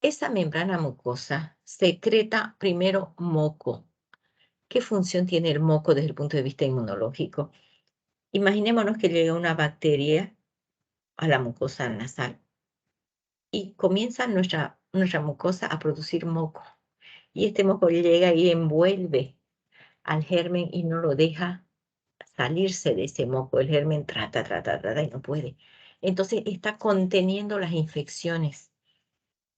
Esa membrana mucosa secreta primero moco. ¿Qué función tiene el moco desde el punto de vista inmunológico? Imaginémonos que llega una bacteria a la mucosa nasal y comienza nuestra mucosa a producir moco. Y este moco llega y envuelve al germen y no lo deja salirse de ese moco. El germen trata y no puede. Entonces está conteniendo las infecciones.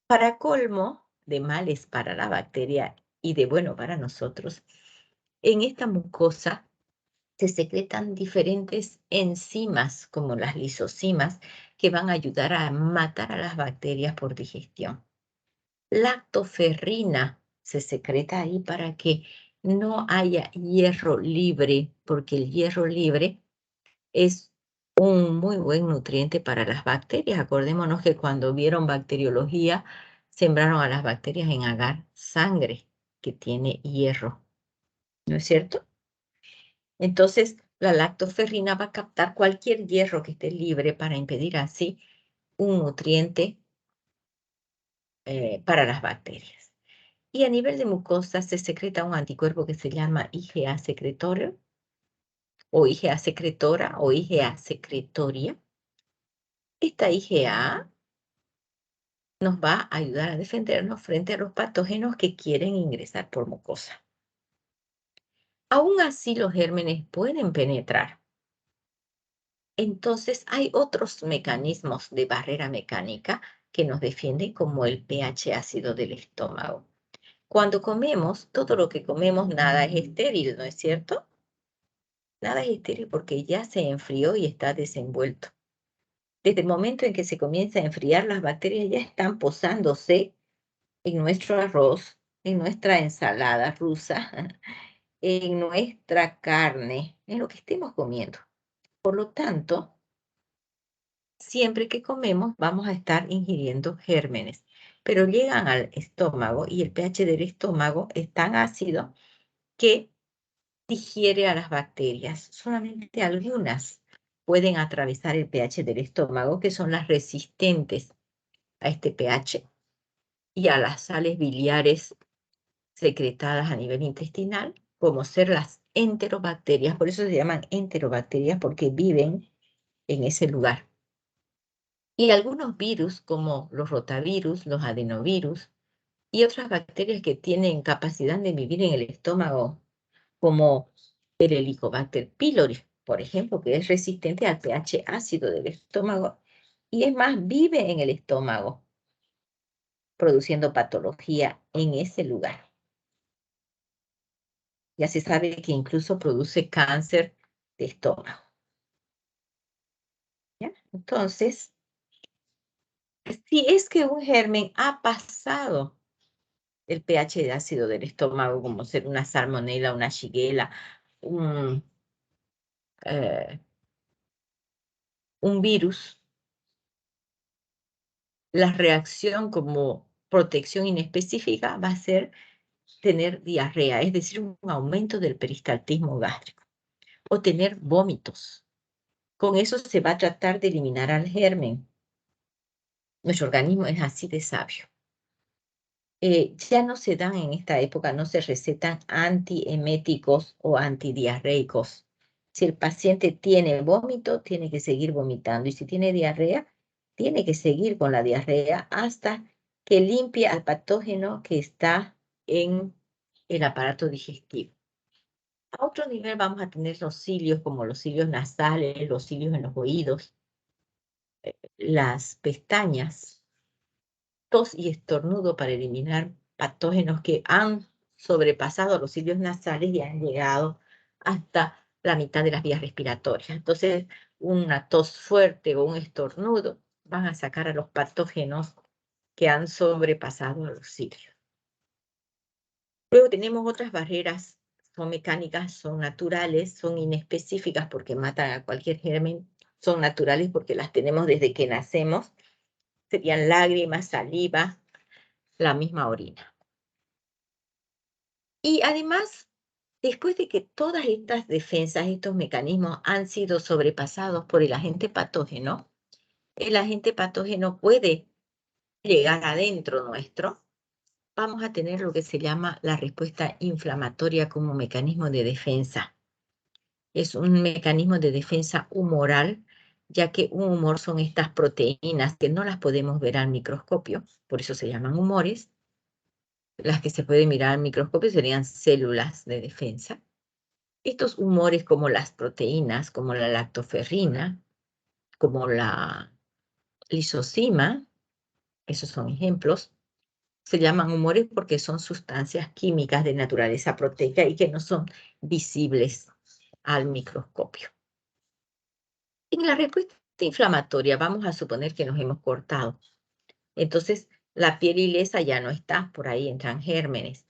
Para colmo de males para la bacteria y de bueno para nosotros, en esta mucosa se secretan diferentes enzimas como las lisocimas que van a ayudar a matar a las bacterias por digestión. Lactoferrina se secreta ahí para que no haya hierro libre, porque el hierro libre es un muy buen nutriente para las bacterias. Acordémonos que cuando vieron bacteriología, sembraron a las bacterias en agar sangre que tiene hierro, ¿no es cierto? Entonces, la lactoferrina va a captar cualquier hierro que esté libre para impedir así un nutriente para las bacterias. Y a nivel de mucosa se secreta un anticuerpo que se llama IgA secretorio o IgA secretora o IgA secretoria. Esta IgA nos va a ayudar a defendernos frente a los patógenos que quieren ingresar por mucosa. Aún así, los gérmenes pueden penetrar. Entonces, hay otros mecanismos de barrera mecánica que nos defienden, como el pH ácido del estómago. Cuando comemos, todo lo que comemos, nada es estéril, ¿no es cierto? Nada es estéril porque ya se enfrió y está desenvuelto. Desde el momento en que se comienza a enfriar, las bacterias ya están posándose en nuestro arroz, en nuestra ensalada rusa, en nuestra carne, en lo que estemos comiendo. Por lo tanto, siempre que comemos vamos a estar ingiriendo gérmenes, pero llegan al estómago y el pH del estómago es tan ácido que digiere a las bacterias. Solamente algunas pueden atravesar el pH del estómago, que son las resistentes a este pH y a las sales biliares secretadas a nivel intestinal, como ser las enterobacterias. Por eso se llaman enterobacterias, porque viven en ese lugar. Y algunos virus, como los rotavirus, los adenovirus y otras bacterias que tienen capacidad de vivir en el estómago, como El Helicobacter pylori, por ejemplo, que es resistente al pH ácido del estómago y es más, vive en el estómago, produciendo patología en ese lugar. Ya se sabe que incluso produce cáncer de estómago. ¿Ya? Entonces, si es que un germen ha pasado el pH de ácido del estómago, como ser una salmonela, una shigella, eh, un virus, la reacción como protección inespecífica va a ser tener diarrea, es decir, un aumento del peristaltismo gástrico, o tener vómitos. Con eso se va a tratar de eliminar al germen. Nuestro organismo es así de sabio. Ya no se dan en esta época, no se recetan antieméticos o antidiarreicos. Si el paciente tiene vómito, tiene que seguir vomitando. Y si tiene diarrea, tiene que seguir con la diarrea hasta que limpie al patógeno que está en el aparato digestivo. A otro nivel vamos a tener los cilios, como los cilios nasales, los cilios en los oídos, las pestañas, tos y estornudo para eliminar patógenos que han sobrepasado los cilios nasales y han llegado hasta la mitad de las vías respiratorias. Entonces, una tos fuerte o un estornudo van a sacar a los patógenos que han sobrepasado a los cilios. Luego tenemos otras barreras, son mecánicas, son naturales, son inespecíficas porque matan a cualquier germen, son naturales porque las tenemos desde que nacemos, serían lágrimas, saliva, la misma orina. Y además, después de que todas estas defensas, estos mecanismos han sido sobrepasados por el agente patógeno puede llegar adentro nuestro, vamos a tener lo que se llama la respuesta inflamatoria como mecanismo de defensa. Es un mecanismo de defensa humoral, ya que un humor son estas proteínas que no las podemos ver al microscopio, por eso se llaman humores. Las que se pueden mirar al microscopio serían células de defensa. Estos humores como las proteínas, como la lactoferrina, como la lisozima, esos son ejemplos, se llaman humores porque son sustancias químicas de naturaleza proteica y que no son visibles al microscopio. En la respuesta inflamatoria vamos a suponer que nos hemos cortado. Entonces, la piel ilesa ya no está, por ahí entran gérmenes.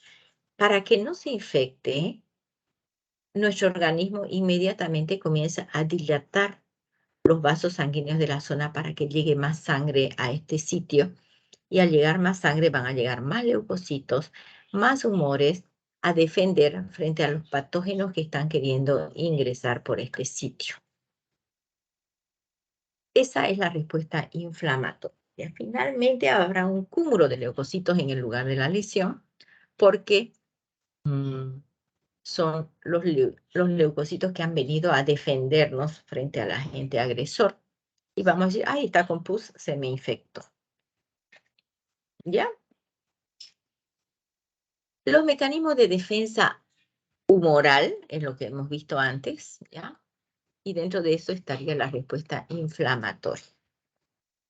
Para que no se infecte, nuestro organismo inmediatamente comienza a dilatar los vasos sanguíneos de la zona para que llegue más sangre a este sitio. Y al llegar más sangre van a llegar más leucocitos, más humores a defender frente a los patógenos que están queriendo ingresar por este sitio. Esa es la respuesta inflamatoria. Finalmente habrá un cúmulo de leucocitos en el lugar de la lesión porque son los leucocitos que han venido a defendernos frente al agente agresor. Y vamos a decir, ahí está con pus, se me infectó. ¿Ya? Los mecanismos de defensa humoral, es lo que hemos visto antes, ¿ya? Y dentro de eso estaría la respuesta inflamatoria.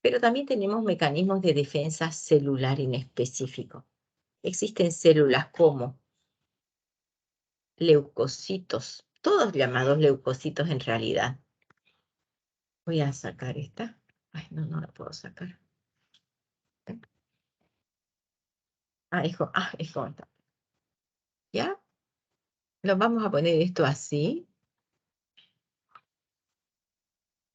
Pero también tenemos mecanismos de defensa celular inespecífico. Existen células como leucocitos, todos llamados leucocitos en realidad. Voy a sacar esta. Ay, no la puedo sacar. Es como está. ¿Ya? Lo vamos a poner esto así.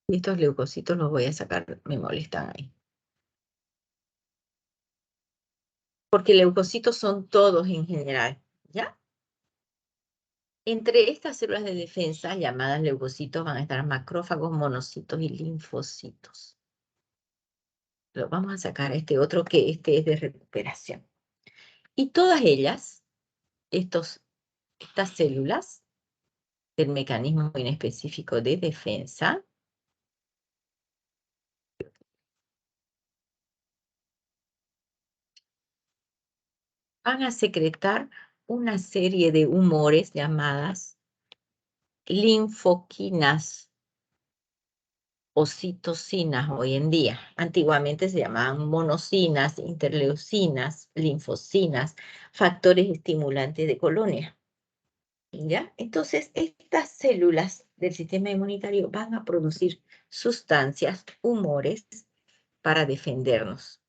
Y estos leucocitos los voy a sacar, me molestan ahí. Porque leucocitos son todos en general, ¿ya? Entre estas células de defensa, llamadas leucocitos, van a estar macrófagos, monocitos y linfocitos. Lo vamos a sacar a este otro que este es de recuperación. Y todas ellas, estas células del mecanismo inespecífico de defensa, van a secretar una serie de humores llamadas linfoquinas o citocinas hoy en día. Antiguamente se llamaban monocinas, interleucinas, linfocinas, factores estimulantes de colonia. ¿Ya? Entonces, estas células del sistema inmunitario van a producir sustancias, humores, para defendernos.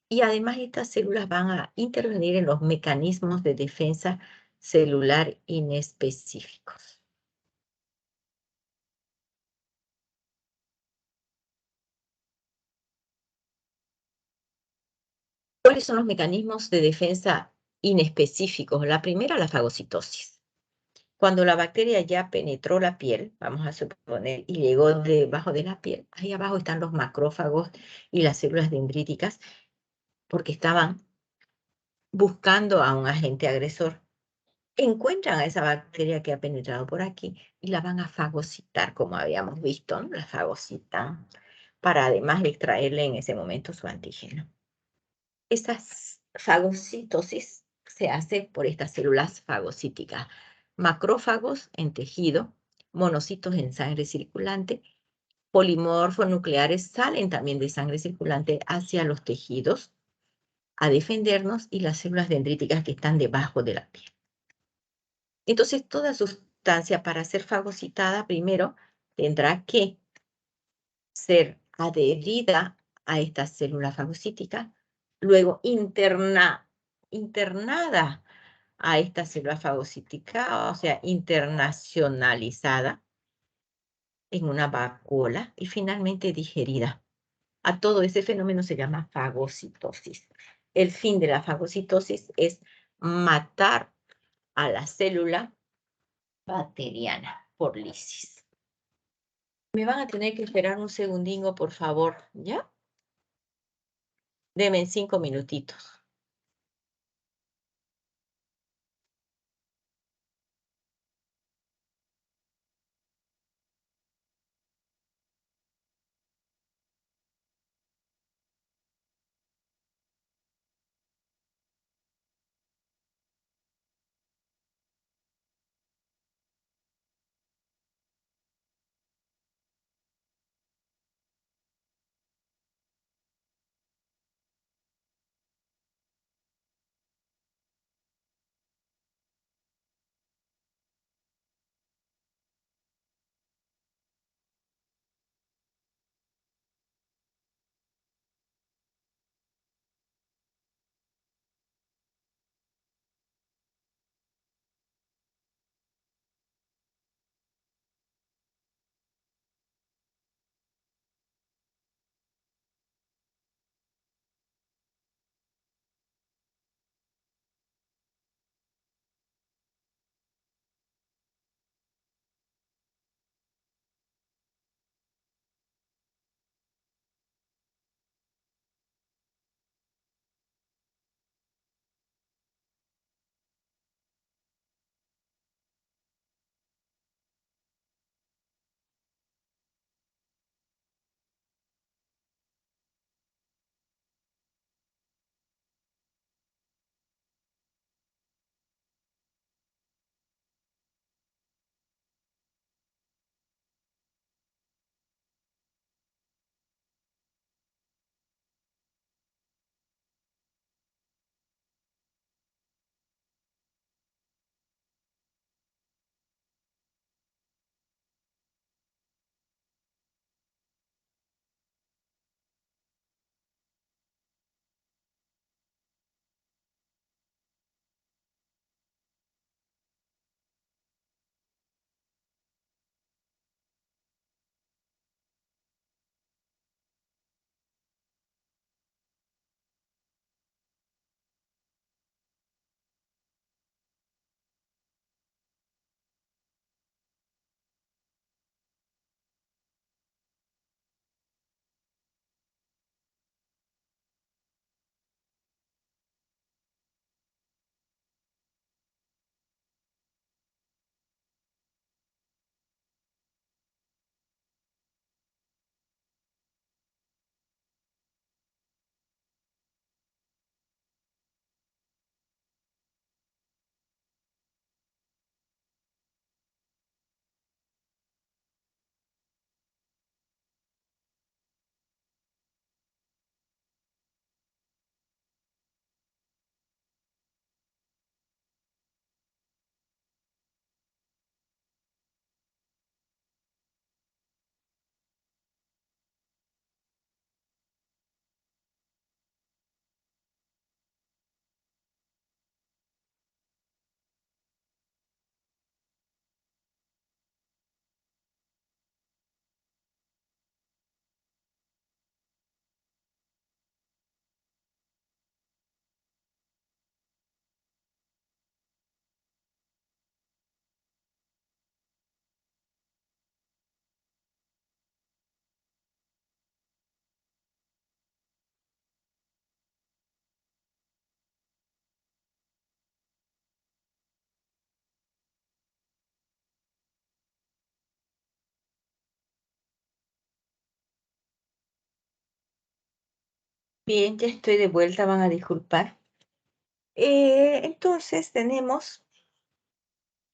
Y además estas células van a intervenir en los mecanismos de defensa celular inespecíficos. ¿Cuáles son los mecanismos de defensa inespecíficos? La primera, la fagocitosis. Cuando la bacteria ya penetró la piel, vamos a suponer, y llegó debajo de la piel, ahí abajo están los macrófagos y las células dendríticas, porque estaban buscando a un agente agresor. Encuentran a esa bacteria que ha penetrado por aquí y la van a fagocitar, como habíamos visto, ¿no? La fagocitan para además extraerle en ese momento su antígeno. Esta fagocitosis se hace por estas células fagocíticas. Macrófagos en tejido, monocitos en sangre circulante, polimorfos nucleares salen también de sangre circulante hacia los tejidos a defendernos y las células dendríticas que están debajo de la piel. Entonces, toda sustancia para ser fagocitada primero tendrá que ser adherida a esta célula fagocítica, luego internada a esta célula fagocítica, o sea, internacionalizada en una vacuola y finalmente digerida. A todo ese fenómeno se llama fagocitosis. El fin de la fagocitosis es matar a la célula bacteriana por lisis. Me van a tener que esperar un segundingo, por favor, ¿ya? Deme 5 minutitos. Bien, ya estoy de vuelta, van a disculpar. Entonces tenemos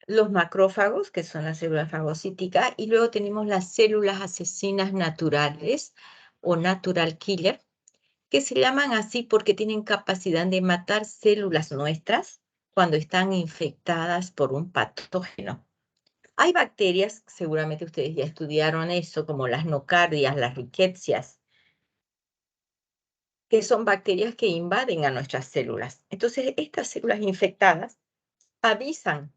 los macrófagos, que son las células fagocíticas, y luego tenemos las células asesinas naturales o natural killer, que se llaman así porque tienen capacidad de matar células nuestras cuando están infectadas por un patógeno. Hay bacterias, seguramente ustedes ya estudiaron eso, como las nocardias, las rickettsias, que son bacterias que invaden a nuestras células. Entonces, estas células infectadas avisan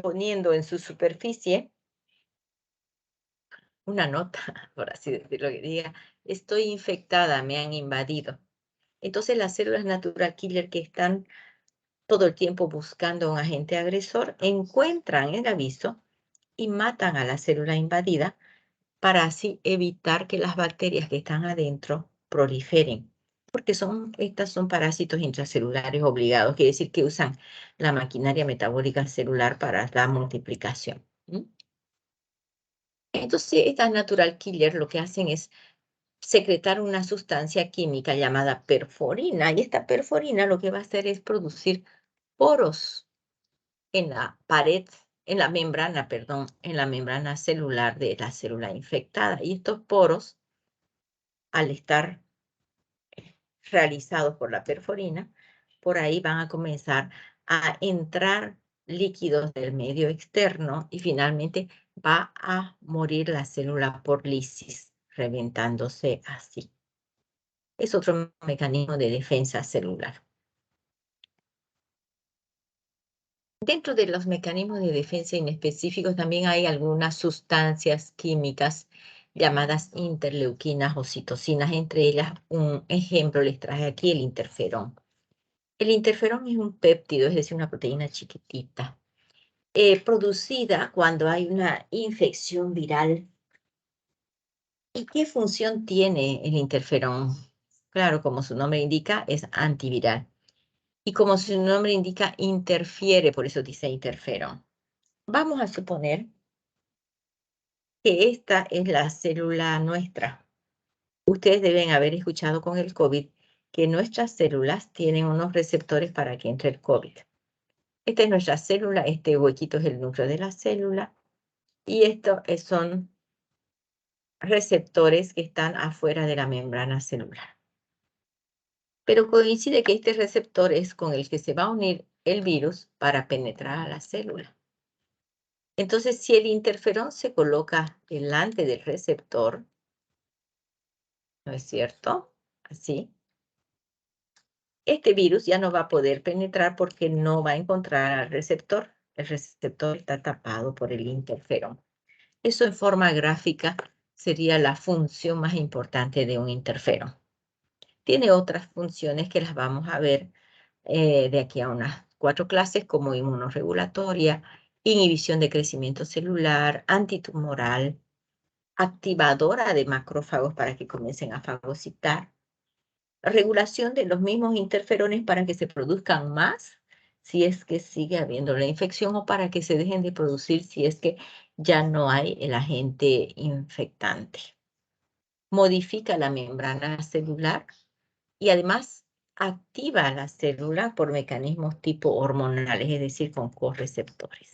poniendo en su superficie una nota, por así decirlo, que diga, estoy infectada, me han invadido. Entonces, las células natural killer que están todo el tiempo buscando a un agente agresor, encuentran el aviso y matan a la célula invadida para así evitar que las bacterias que están adentro proliferen. Porque estas son parásitos intracelulares obligados, quiere decir que usan la maquinaria metabólica celular para la multiplicación. Entonces, estas natural killer lo que hacen es secretar una sustancia química llamada perforina, y esta perforina lo que va a hacer es producir poros en la pared, en la membrana, perdón, en la membrana celular de la célula infectada. Y estos poros, al estar realizados por la perforina, por ahí van a comenzar a entrar líquidos del medio externo y finalmente va a morir la célula por lisis, reventándose así. Es otro mecanismo de defensa celular. Dentro de los mecanismos de defensa inespecíficos también hay algunas sustancias químicas llamadas interleuquinas o citocinas, entre ellas un ejemplo les traje aquí, el interferón. El interferón es un péptido, es decir, una proteína chiquitita, producida cuando hay una infección viral. ¿Y qué función tiene el interferón? Claro, como su nombre indica, es antiviral. Y como su nombre indica, interfiere, por eso dice interferón. Vamos a suponer que esta es la célula nuestra. Ustedes deben haber escuchado con el COVID que nuestras células tienen unos receptores para que entre el COVID. Esta es nuestra célula, este huequito es el núcleo de la célula y estos son receptores que están afuera de la membrana celular. Pero coincide que este receptor es con el que se va a unir el virus para penetrar a la célula. Entonces, si el interferón se coloca delante del receptor, ¿no es cierto? Así. Este virus ya no va a poder penetrar porque no va a encontrar al receptor. El receptor está tapado por el interferón. Eso en forma gráfica sería la función más importante de un interferón. Tiene otras funciones que las vamos a ver de aquí a unas 4 clases, como inmunorregulatoria, inhibición de crecimiento celular, antitumoral, activadora de macrófagos para que comiencen a fagocitar, regulación de los mismos interferones para que se produzcan más si es que sigue habiendo la infección o para que se dejen de producir si es que ya no hay el agente infectante. Modifica la membrana celular y además activa la célula por mecanismos tipo hormonales, es decir, con correceptores.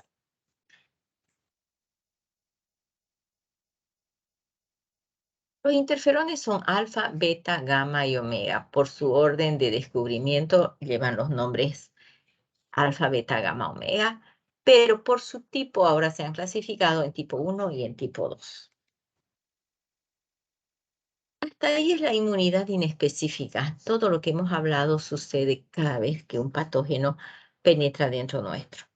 Los interferones son alfa, beta, gamma y omega. Por su orden de descubrimiento llevan los nombres alfa, beta, gamma, omega, pero por su tipo ahora se han clasificado en tipo 1 y en tipo 2. Hasta ahí es la inmunidad inespecífica. Todo lo que hemos hablado sucede cada vez que un patógeno penetra dentro nuestro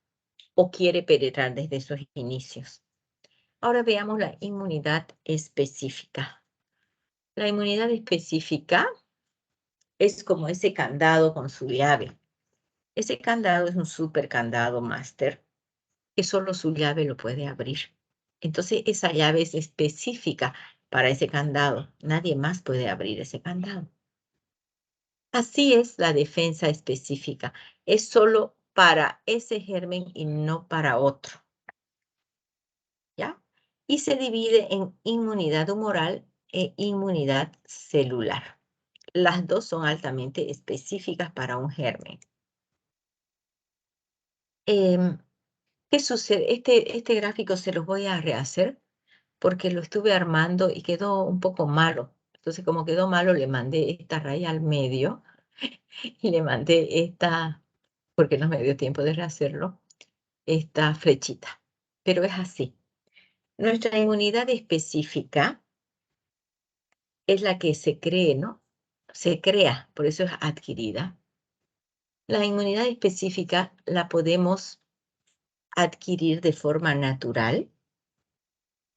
o quiere penetrar desde sus inicios. Ahora veamos la inmunidad específica. La inmunidad específica es como ese candado con su llave. Ese candado es un super candado máster que solo su llave lo puede abrir. Entonces, esa llave es específica para ese candado. Nadie más puede abrir ese candado. Así es la defensa específica. Es solo para ese germen y no para otro. ¿Ya? Y se divide en inmunidad humoral e inmunidad celular. Las dos son altamente específicas para un germen. ¿Qué sucede? Este gráfico se los voy a rehacer porque lo estuve armando y quedó un poco malo. Entonces, como quedó malo, le mandé esta raya al medio y le mandé esta, porque no me dio tiempo de rehacerlo, esta flechita. Pero es así. Nuestra inmunidad específica es la que se cree, ¿no? Se crea, por eso es adquirida. La inmunidad específica la podemos adquirir de forma natural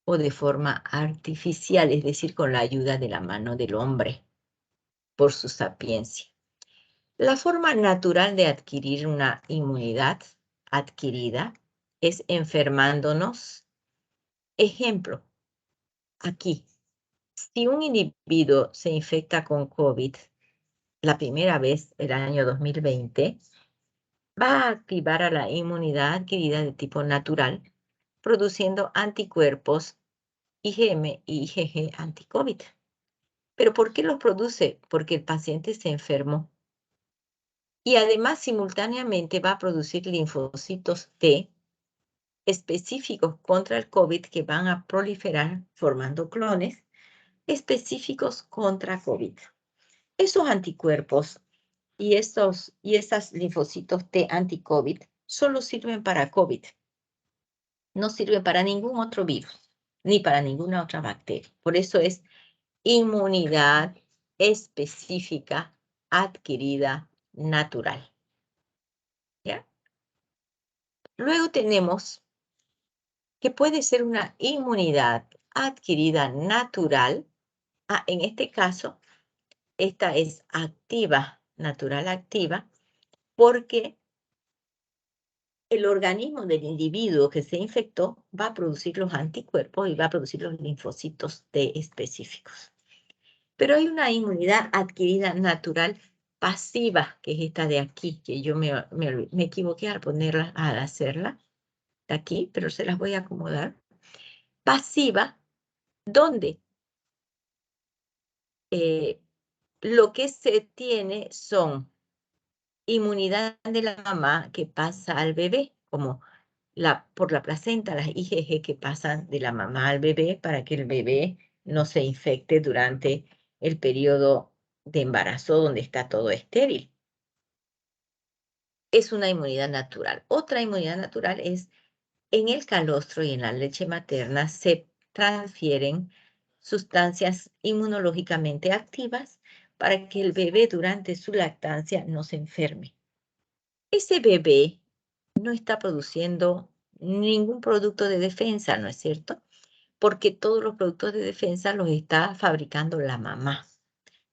o de forma artificial, es decir, con la ayuda de la mano del hombre, por su sapiencia. La forma natural de adquirir una inmunidad adquirida es enfermándonos. Ejemplo, aquí, si un individuo se infecta con COVID la primera vez el año 2020, va a activar a la inmunidad adquirida de tipo natural, produciendo anticuerpos IgM y IgG anti-COVID. ¿Pero por qué los produce? Porque el paciente se enfermó. Y además, simultáneamente va a producir linfocitos T específicos contra el COVID que van a proliferar formando clones específicos contra COVID. Esos anticuerpos y esas linfocitos T anti-COVID solo sirven para COVID. No sirven para ningún otro virus, ni para ninguna otra bacteria. Por eso es inmunidad específica adquirida natural. ¿Ya? Luego tenemos que puede ser una inmunidad adquirida natural. En este caso, esta es activa, natural activa, porque el organismo del individuo que se infectó va a producir los anticuerpos y va a producir los linfocitos T específicos. Pero hay una inmunidad adquirida natural pasiva, que es esta de aquí, que yo me equivoqué al ponerla, al hacerla, de aquí, pero se las voy a acomodar. Pasiva, donde lo que se tiene son inmunidad de la mamá que pasa al bebé, como por la placenta, las IgG que pasan de la mamá al bebé para que el bebé no se infecte durante el periodo de embarazo donde está todo estéril. Es una inmunidad natural. Otra inmunidad natural es en el calostro y en la leche materna se transfieren sustancias inmunológicamente activas para que el bebé durante su lactancia no se enferme. Ese bebé no está produciendo ningún producto de defensa, ¿no es cierto? Porque todos los productos de defensa los está fabricando la mamá.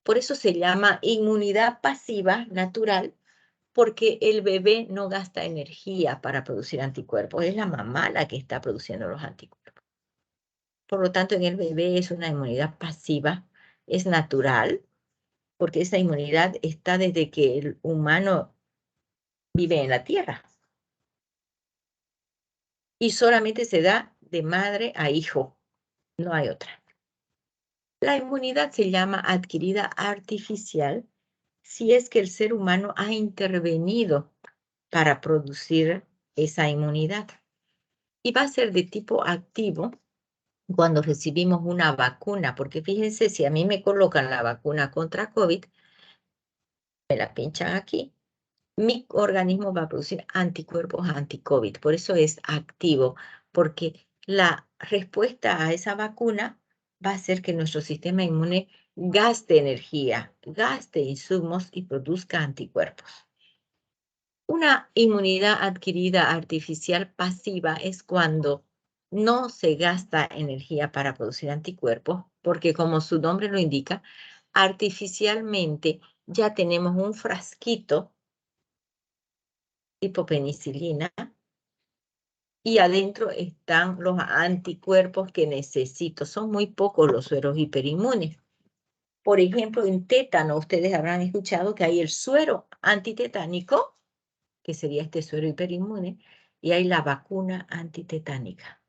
Por eso se llama inmunidad pasiva natural, porque el bebé no gasta energía para producir anticuerpos, es la mamá la que está produciendo los anticuerpos. Por lo tanto, en el bebé es una inmunidad pasiva, es natural, porque esa inmunidad está desde que el humano vive en la tierra. Y solamente se da de madre a hijo, no hay otra. La inmunidad se llama adquirida artificial si es que el ser humano ha intervenido para producir esa inmunidad. Y va a ser de tipo activo cuando recibimos una vacuna, porque fíjense, si a mí me colocan la vacuna contra COVID, me la pinchan aquí, mi organismo va a producir anticuerpos anti-COVID. Por eso es activo, porque la respuesta a esa vacuna va a hacer que nuestro sistema inmune gaste energía, gaste insumos y produzca anticuerpos. Una inmunidad adquirida artificial pasiva es cuando no se gasta energía para producir anticuerpos, porque como su nombre lo indica, artificialmente ya tenemos un frasquito tipo penicilina y adentro están los anticuerpos que necesito. Son muy pocos los sueros hiperinmunes. Por ejemplo, en tétano, ustedes habrán escuchado que hay el suero antitetánico, que sería este suero hiperinmune, y hay la vacuna antitetánica.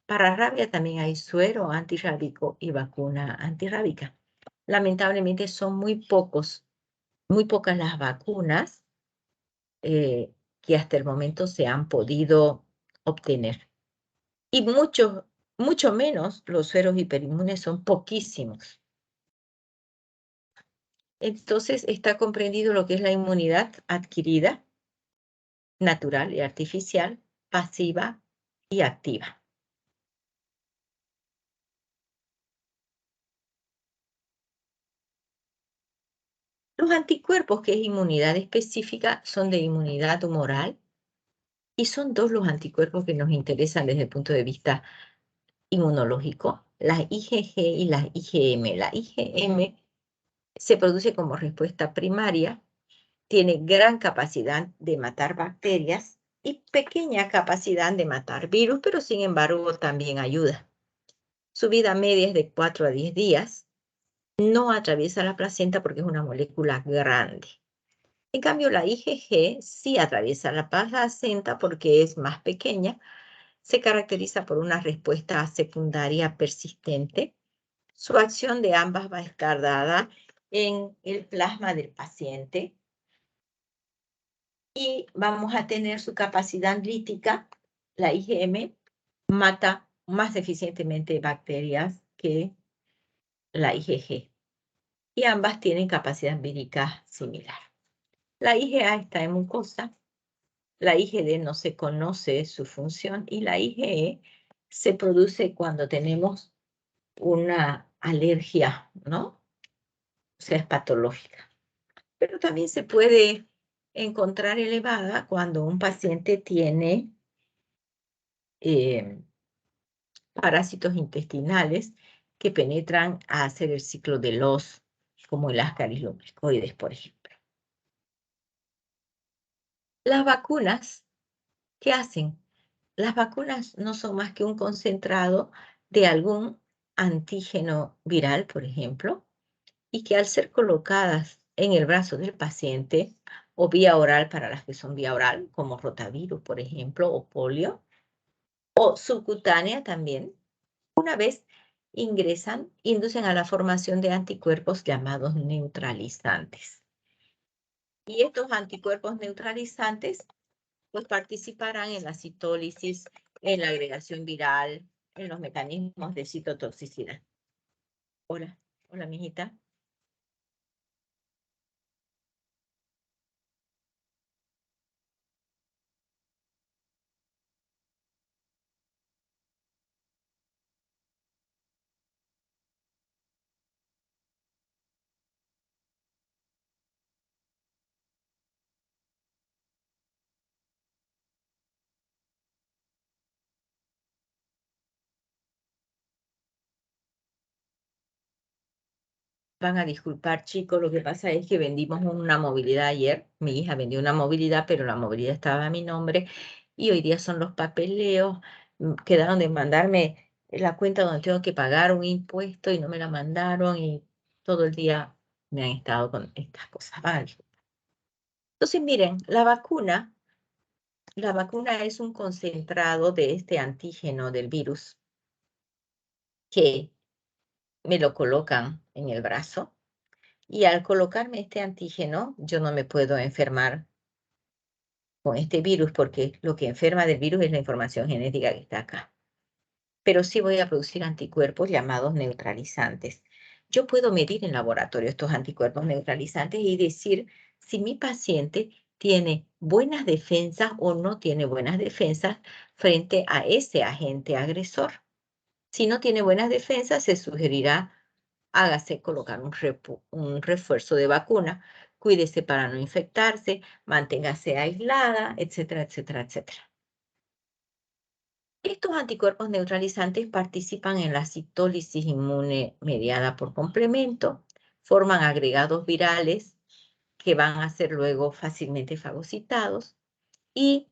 Para rabia también hay suero antirrábico y vacuna antirrábica. Lamentablemente son muy pocas las vacunas que hasta el momento se han podido obtener. Y mucho menos los sueros hiperinmunes son poquísimos. Entonces está comprendido lo que es la inmunidad adquirida, natural y artificial, pasiva y activa. Los anticuerpos, que es inmunidad específica, son de inmunidad humoral y son dos los anticuerpos que nos interesan desde el punto de vista inmunológico, las IgG y las IgM. La IgM se produce como respuesta primaria, tiene gran capacidad de matar bacterias y pequeña capacidad de matar virus, pero sin embargo también ayuda. Su vida media es de 4 a 10 días. No atraviesa la placenta porque es una molécula grande. En cambio, la IgG sí atraviesa la placenta porque es más pequeña. Se caracteriza por una respuesta secundaria persistente. Su acción de ambas va a estar dada en el plasma del paciente. Y vamos a tener su capacidad lítica. La IgM mata más eficientemente bacterias que la IgG. Y ambas tienen capacidad vírica similar. La IgA está en mucosa, la IgD no se conoce su función y la IgE se produce cuando tenemos una alergia, ¿no? O sea, es patológica. Pero también se puede encontrar elevada cuando un paciente tiene parásitos intestinales que penetran a hacer el ciclo de los, como el Ascaris lumbricoides, por ejemplo. Las vacunas, ¿qué hacen? Las vacunas no son más que un concentrado de algún antígeno viral, por ejemplo, y que al ser colocadas en el brazo del paciente o vía oral para las que son vía oral, como rotavirus, por ejemplo, o polio, o subcutánea también, una vez ingresan, inducen a la formación de anticuerpos llamados neutralizantes. Y estos anticuerpos neutralizantes pues participarán en la citólisis, en la agregación viral, en los mecanismos de citotoxicidad. Hola, hola, mijita. Van a disculpar, chicos, lo que pasa es que vendimos una movilidad ayer. Mi hija vendió una movilidad, pero la movilidad estaba a mi nombre y hoy día son los papeleos. Quedaron de mandarme la cuenta donde tengo que pagar un impuesto y no me la mandaron y todo el día me han estado con estas cosas. Vale. Entonces, miren, la vacuna es un concentrado de este antígeno del virus que me lo colocan en el brazo. Y al colocarme este antígeno, yo no me puedo enfermar con este virus porque lo que enferma del virus es la información genética que está acá. Pero sí voy a producir anticuerpos llamados neutralizantes. Yo puedo medir en laboratorio estos anticuerpos neutralizantes y decir si mi paciente tiene buenas defensas o no tiene buenas defensas frente a ese agente agresor. Si no tiene buenas defensas, se sugerirá hágase colocar un refuerzo de vacuna, cuídese para no infectarse, manténgase aislada, etcétera, etcétera, etcétera. Estos anticuerpos neutralizantes participan en la citólisis inmune mediada por complemento, forman agregados virales que van a ser luego fácilmente fagocitados y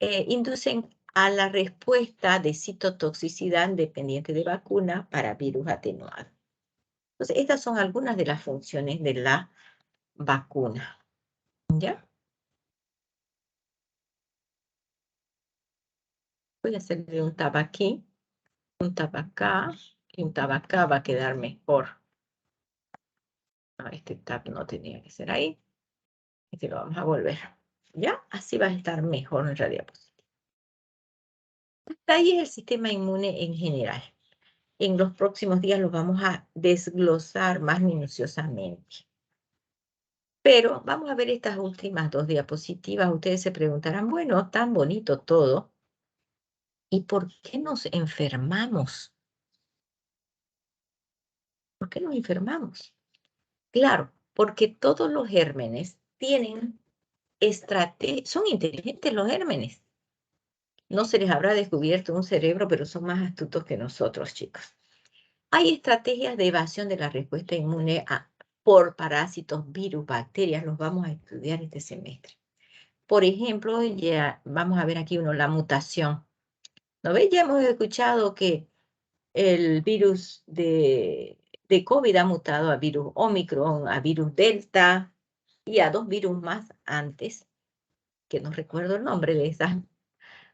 inducen a la respuesta de citotoxicidad dependiente de vacuna para virus atenuado. Entonces, estas son algunas de las funciones de la vacuna. ¿Ya? Voy a hacerle un tab aquí. Un tab acá y un tab acá va a quedar mejor. No, este tab no tenía que ser ahí. Este lo vamos a volver. ¿Ya? Así va a estar mejor en realidad. Hasta ahí es el sistema inmune en general. En los próximos días los vamos a desglosar más minuciosamente. Pero vamos a ver estas últimas dos diapositivas. Ustedes se preguntarán, bueno, tan bonito todo. ¿Y por qué nos enfermamos? ¿Por qué nos enfermamos? Claro, porque todos los gérmenes tienen son inteligentes los gérmenes. No se les habrá descubierto un cerebro, pero son más astutos que nosotros, chicos. Hay estrategias de evasión de la respuesta inmune por parásitos, virus, bacterias. Los vamos a estudiar este semestre. Por ejemplo, ya vamos a ver aquí la mutación. ¿No ves? Ya hemos escuchado que el virus de COVID ha mutado a virus Omicron, a virus Delta y a dos virus más antes, que no recuerdo el nombre de esas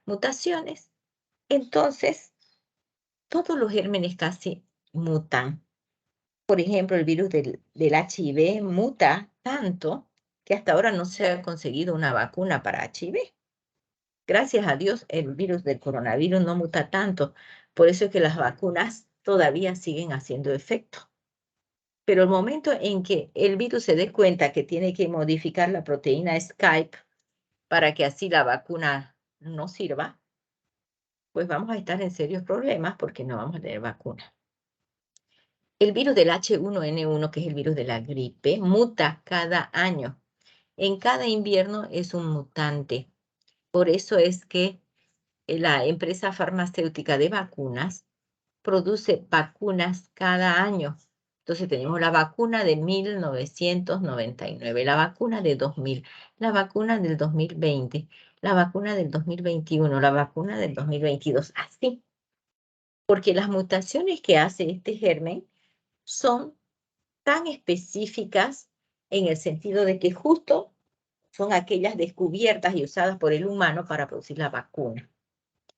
mutaciones. Entonces, todos los gérmenes casi mutan. Por ejemplo, el virus del HIV muta tanto que hasta ahora no se ha conseguido una vacuna para HIV. Gracias a Dios, el virus del coronavirus no muta tanto. Por eso es que las vacunas todavía siguen haciendo efecto. Pero el momento en que el virus se dé cuenta que tiene que modificar la proteína Skype para que así la vacuna no sirva, pues vamos a estar en serios problemas porque no vamos a tener vacuna. El virus del H1N1, que es el virus de la gripe, muta cada año. En cada invierno es un mutante. Por eso es que la empresa farmacéutica de vacunas produce vacunas cada año. Entonces tenemos la vacuna de 1999, la vacuna de 2000, la vacuna del 2020, la vacuna del 2021, la vacuna del 2022, así. Porque las mutaciones que hace este germen son tan específicas en el sentido de que justo son aquellas descubiertas y usadas por el humano para producir la vacuna.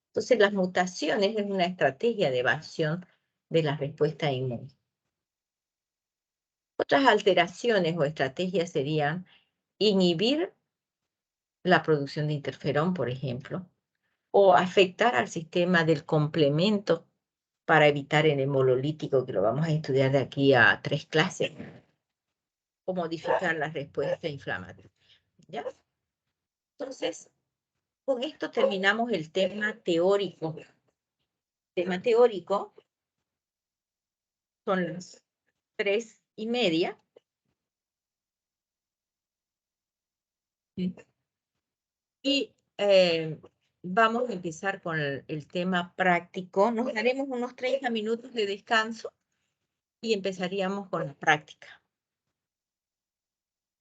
Entonces, las mutaciones es una estrategia de evasión de la respuesta inmune. Otras alteraciones o estrategias serían inhibir la producción de interferón, por ejemplo, o afectar al sistema del complemento para evitar el hemololítico, que lo vamos a estudiar de aquí a 3 clases, o modificar la respuesta inflamatoria. ¿Ya? Entonces, con esto terminamos el tema teórico. El tema teórico son las 3:30. Y vamos a empezar con el tema práctico. Nos daremos unos 30 minutos de descanso y empezaríamos con la práctica.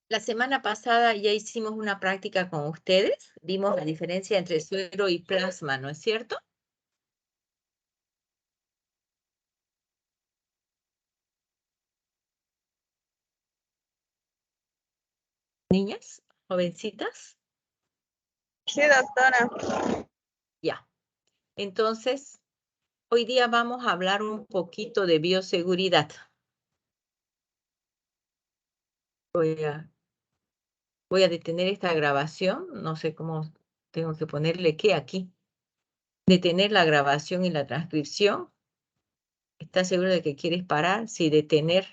La semana pasada ya hicimos una práctica con ustedes. Vimos la diferencia entre suero y plasma, ¿no es cierto? Niñas, jovencitas. Sí, doctora. Ya. Entonces, hoy día vamos a hablar un poquito de bioseguridad. Voy a detener esta grabación. No sé cómo tengo que ponerle qué aquí. Detener la grabación y la transcripción. ¿Estás seguro de que quieres parar? Sí, detener.